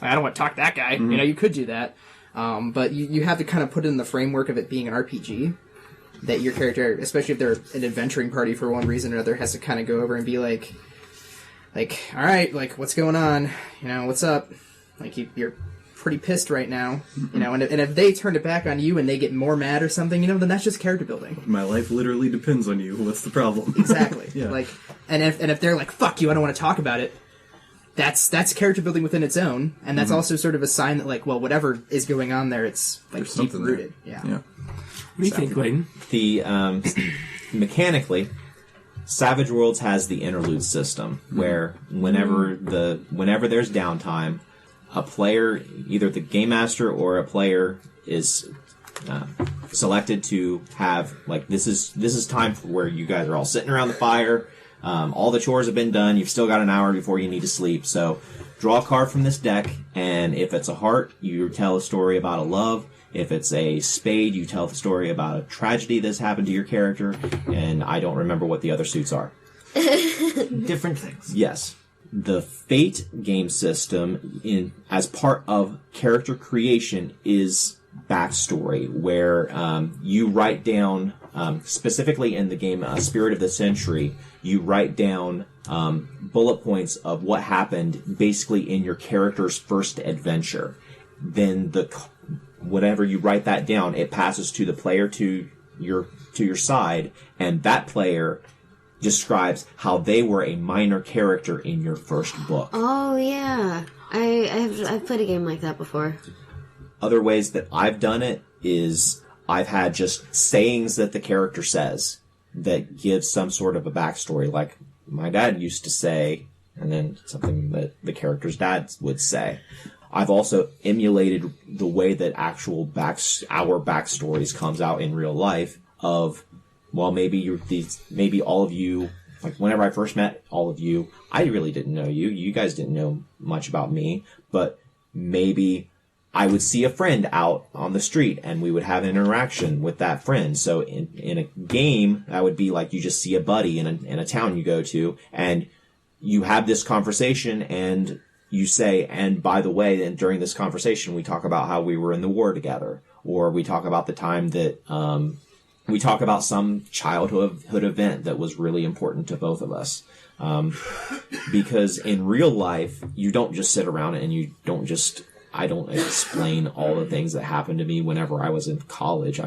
S1: I don't want to talk to that guy. Mm-hmm. You could do that. But you have to kind of put it in the framework of it being an RPG. That your character, especially if they're an adventuring party for one reason or another, has to kind of go over and be like, all right, like, what's going on? What's up? Like, you're pretty pissed right now, and if they turn it back on you and they get more mad or something, then that's just character building.
S2: My life literally depends on you. What's the problem?
S1: Exactly.
S2: Yeah.
S1: Like, and if they're like, fuck you, I don't want to talk about it, that's character building within its own, and that's also sort of a sign that, like, well, whatever is going on there, it's, like, deep rooted. Yeah.
S7: What do you think, Clayton?
S5: The mechanically, Savage Worlds has the interlude system where whenever there's downtime, a player, either the game master or a player, is selected to have, like, this is time for where you guys are all sitting around the fire. All the chores have been done. You've still got an hour before you need to sleep. So draw a card from this deck, and if it's a heart, you tell a story about a love. If it's a spade, you tell the story about a tragedy that's happened to your character, and I don't remember what the other suits are.
S4: Different things.
S5: Yes. The Fate game system, as part of character creation, is backstory, where you write down specifically in the game Spirit of the Century, you write down bullet points of what happened basically in your character's first adventure. Then whatever you write that down, it passes to the player to your side, and that player describes how they were a minor character in your first book.
S8: Oh yeah, I've played a game like that before.
S5: Other ways that I've done it is I've had just sayings that the character says that give some sort of a backstory, like my dad used to say, and then something that the character's dad would say. I've also emulated the way that actual our backstories comes out in real life of, well, maybe all of you, like whenever I first met all of you, I really didn't know you. You guys didn't know much about me, but maybe I would see a friend out on the street and we would have an interaction with that friend. So in a game, that would be like you just see a buddy in a town you go to, and you have this conversation, and you say, and by the way, and during this conversation, we talk about how we were in the war together, or we talk about the time that we talk about some childhood event that was really important to both of us. Because in real life, you don't just sit around and I don't explain all the things that happened to me whenever I was in college.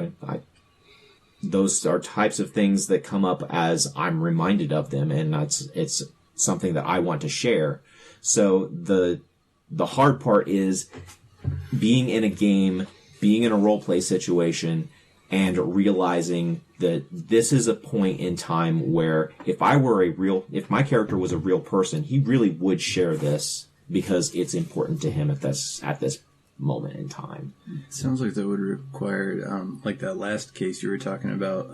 S5: Those are types of things that come up as I'm reminded of them, and it's something that I want to share. So the hard part is being in a game, being in a role play situation, and realizing that this is a point in time where if my character was a real person, he really would share this because it's important to him at this moment in time.
S2: It sounds like that would require, like that last case you were talking about,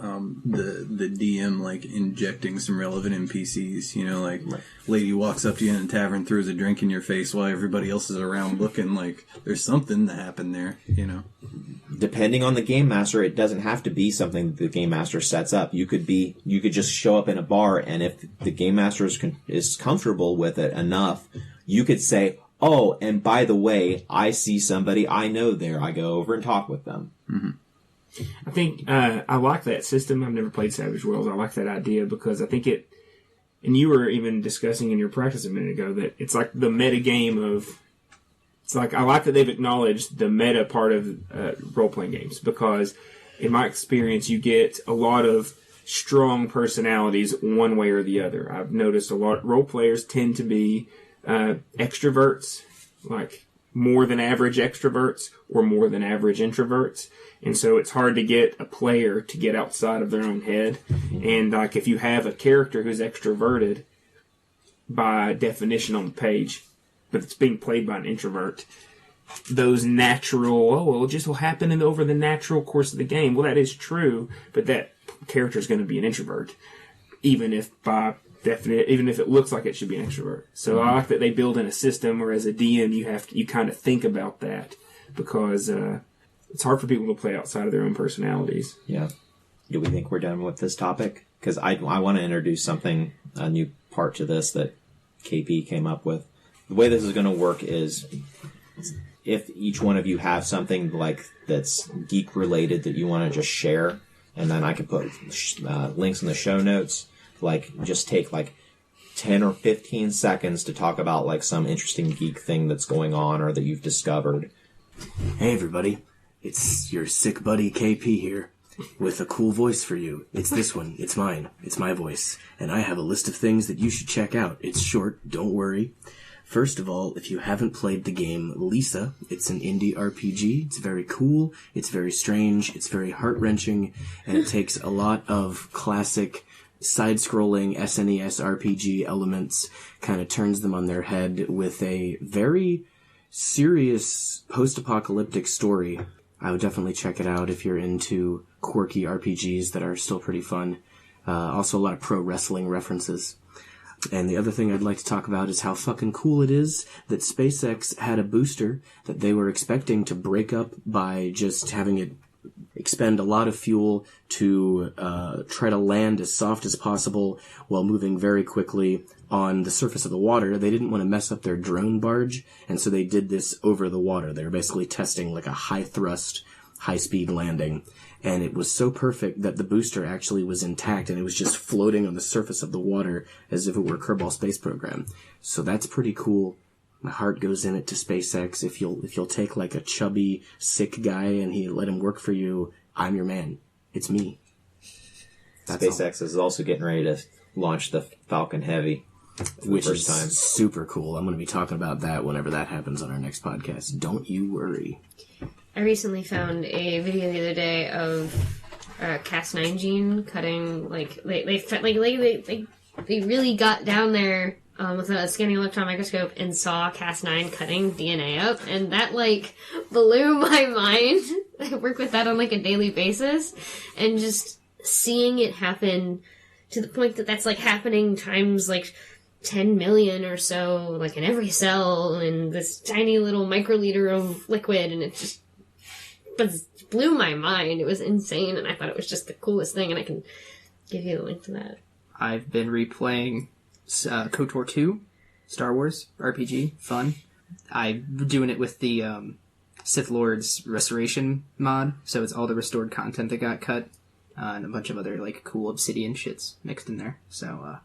S2: the DM like injecting some relevant NPCs. You know, like lady walks up to you in a tavern, throws a drink in your face while everybody else is around looking. Like there's something that happened there. You know,
S5: depending on the game master, it doesn't have to be something that the game master sets up. You could just show up in a bar, and if the game master is comfortable with it enough, you could say, oh, and by the way, I see somebody I know there. I go over and talk with them.
S7: Mm-hmm. I think I like that system. I've never played Savage Worlds. I like that idea because I think it, and you were even discussing in your practice a minute ago, that it's like the meta game of, it's like, I like that they've acknowledged the meta part of role-playing games, because in my experience, you get a lot of strong personalities one way or the other. I've noticed a lot, role players tend to be extroverts, like more than average extroverts or more than average introverts. And so it's hard to get a player to get outside of their own head. And like if you have a character who's extroverted by definition on the page, but it's being played by an introvert, those natural, it just will happen over the natural course of the game. Well, that is true, but that character is going to be an introvert, even if it looks like it should be an extrovert. So I like that they build in a system where as a DM you kind of think about that, because it's hard for people to play outside of their own personalities.
S5: Yeah. Do we think we're done with this topic? Because I want to introduce a new part to this that KP came up with. The way this is going to work is if each one of you have something like that's geek related that you want to just share, and then I can put links in the show notes. Like, just take like 10 or 15 seconds to talk about like some interesting geek thing that's going on or that you've discovered.
S9: Hey everybody, it's your sick buddy KP here with a cool voice for you. It's this one. It's mine. It's my voice. And I have a list of things that you should check out. It's short, don't worry. First of all, if you haven't played the game Lisa, it's an indie RPG. It's very cool. It's very strange. It's very heart-wrenching. And it takes a lot of classic side-scrolling SNES RPG elements, kind of turns them on their head with a very serious post-apocalyptic story. I would definitely check it out if you're into quirky RPGs that are still pretty fun. Also a lot of pro wrestling references. And the other thing I'd like to talk about is how fucking cool it is that SpaceX had a booster that they were expecting to break up by just having it expend a lot of fuel to try to land as soft as possible while moving very quickly on the surface of the water. They didn't want to mess up their drone barge, and so they did this over the water. They were basically testing like a high-thrust, high-speed landing. and it was so perfect that the booster actually was intact and it was just floating on the surface of the water as if it were a Kerbal Space Program. So that's pretty cool. My heart goes in it to SpaceX. If you'll take like a chubby, sick guy and let him work for you, I'm your man. It's me. That's
S5: SpaceX is also getting ready to launch the Falcon Heavy.
S9: Which
S5: first
S9: is
S5: time.
S9: super cool. I'm going to be talking about that whenever that happens on our next podcast. Don't you worry.
S8: I recently found a video the other day of Cas9 gene cutting. Like they really got down there with a scanning electron microscope and saw Cas9 cutting DNA up, and that like blew my mind. I work with that on like a daily basis, and just seeing it happen to the point that that's like happening times like 10 million or so, like in every cell in this tiny little microliter of liquid, and it just blew my mind. It was insane, and I thought it was just the coolest thing, and I can give you a link to that.
S1: I've been replaying KOTOR 2, Star Wars RPG, fun. I'm doing it with the Sith Lord's Restoration mod, so it's all the restored content that got cut, and a bunch of other like cool Obsidian shits mixed in there. So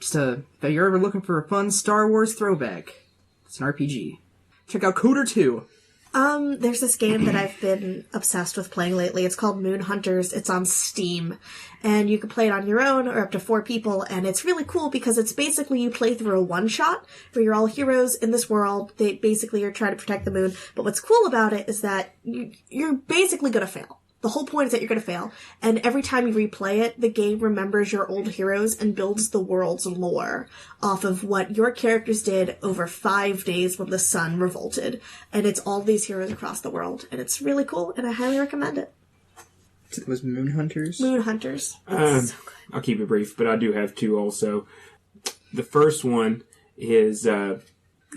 S1: if you're ever looking for a fun Star Wars throwback, it's an RPG. Check out KOTOR 2.
S6: There's this game that I've been obsessed with playing lately. It's called Moon Hunters. It's on Steam. And you can play it on your own or up to 4 people. And it's really cool because it's basically you play through a one-shot where you're all heroes in this world. They basically are trying to protect the moon. But what's cool about it is that you're basically going to fail. The whole point is that you're going to fail, and every time you replay it, the game remembers your old heroes and builds the world's lore off of what your characters did over 5 days when the sun revolted. And it's all these heroes across the world, and it's really cool, and I highly recommend it.
S1: It was Moon Hunters?
S6: Moon Hunters. It's so good.
S7: I'll keep it brief, but I do have 2 also. The first one is it's a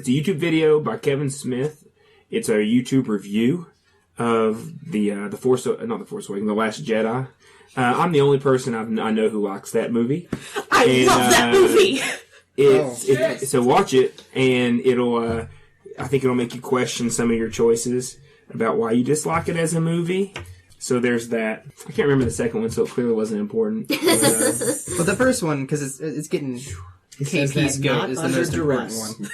S7: YouTube video by Kevin Smith. It's a YouTube review of the Force Awakens, The Last Jedi. I'm the only person I know who likes that movie.
S6: I love that movie!
S7: So watch it, and I think it'll make you question some of your choices about why you dislike it as a movie. So there's that. I can't remember the second one, so it clearly wasn't important. But
S1: the first one, because it's getting KP's goat, is the most important one.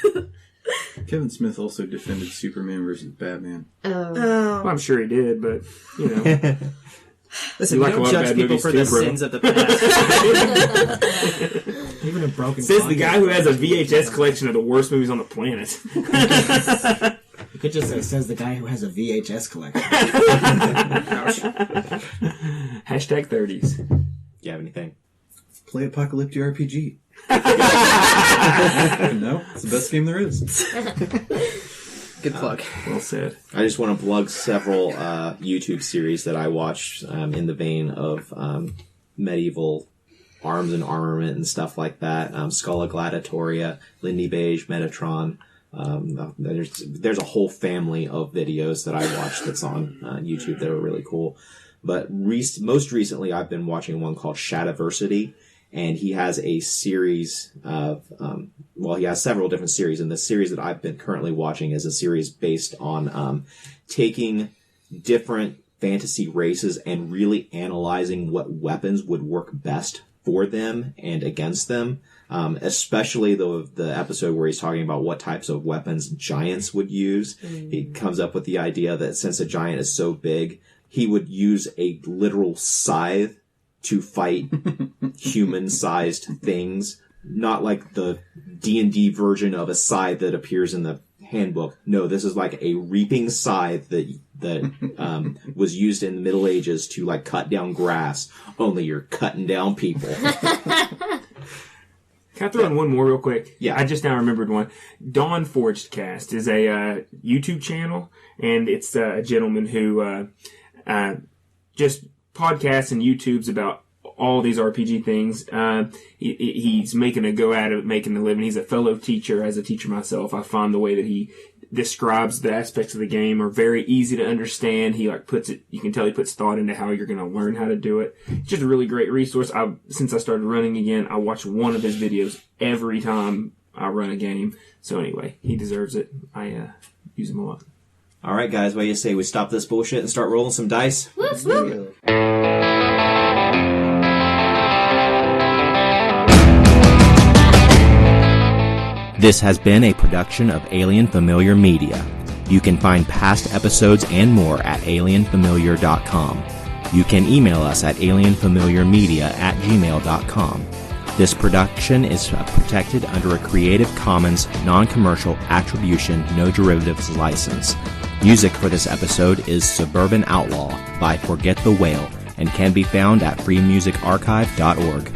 S2: Kevin Smith also defended Superman versus Batman.
S7: Well, I'm sure he did, but, you know.
S1: Listen, we don't judge people for the sins of the past.
S4: Even a broken
S7: says the guy who has a VHS collection of the worst movies on the planet.
S4: You could just say, says the guy who has a VHS collection.
S7: Hashtag 30s.
S5: Do you have anything?
S2: Play Apocalyptic RPG. No, it's the best game there is.
S1: Good plug.
S7: Well said.
S5: I just want to plug several YouTube series that I watched in the vein of medieval arms and armament and stuff like that. Scala Gladiatoria, Lindy Beige, Metatron. There's a whole family of videos that I watched that's on YouTube that are really cool. But most recently, I've been watching one called Shadiversity. And he has a series of, he has several different series. And the series that I've been currently watching is a series based on taking different fantasy races and really analyzing what weapons would work best for them and against them. Especially the episode where he's talking about what types of weapons giants would use. He comes up with the idea that since a giant is so big, he would use a literal scythe to fight human-sized things, not like the D&D version of a scythe that appears in the handbook. No, this is like a reaping scythe that was used in the Middle Ages to like cut down grass. Only you're cutting down people.
S7: Can I throw in one more real quick?
S5: Yeah.
S7: I just now remembered one. Dawn Forged Cast is a YouTube channel, and it's a gentleman who just podcasts and YouTubes about all these RPG things. He's making a go at it, making a living. He's a fellow teacher. As a teacher myself, I find the way that he describes the aspects of the game are very easy to understand. He you can tell he puts thought into how you're going to learn how to do it. It's just a really great resource. Since I started running again, I watch one of his videos every time I run a game. So anyway, he deserves it. I use him a lot.
S5: All right, guys, what do you say? We stop this bullshit and start rolling some dice?
S8: Whoop, whoop.
S5: This has been a production of Alien Familiar Media. You can find past episodes and more at alienfamiliar.com. You can email us at alienfamiliarmedia@gmail.com. This production is protected under a Creative Commons non-commercial attribution, no derivatives license. Music for this episode is Suburban Outlaw by Forget the Whale and can be found at freemusicarchive.org.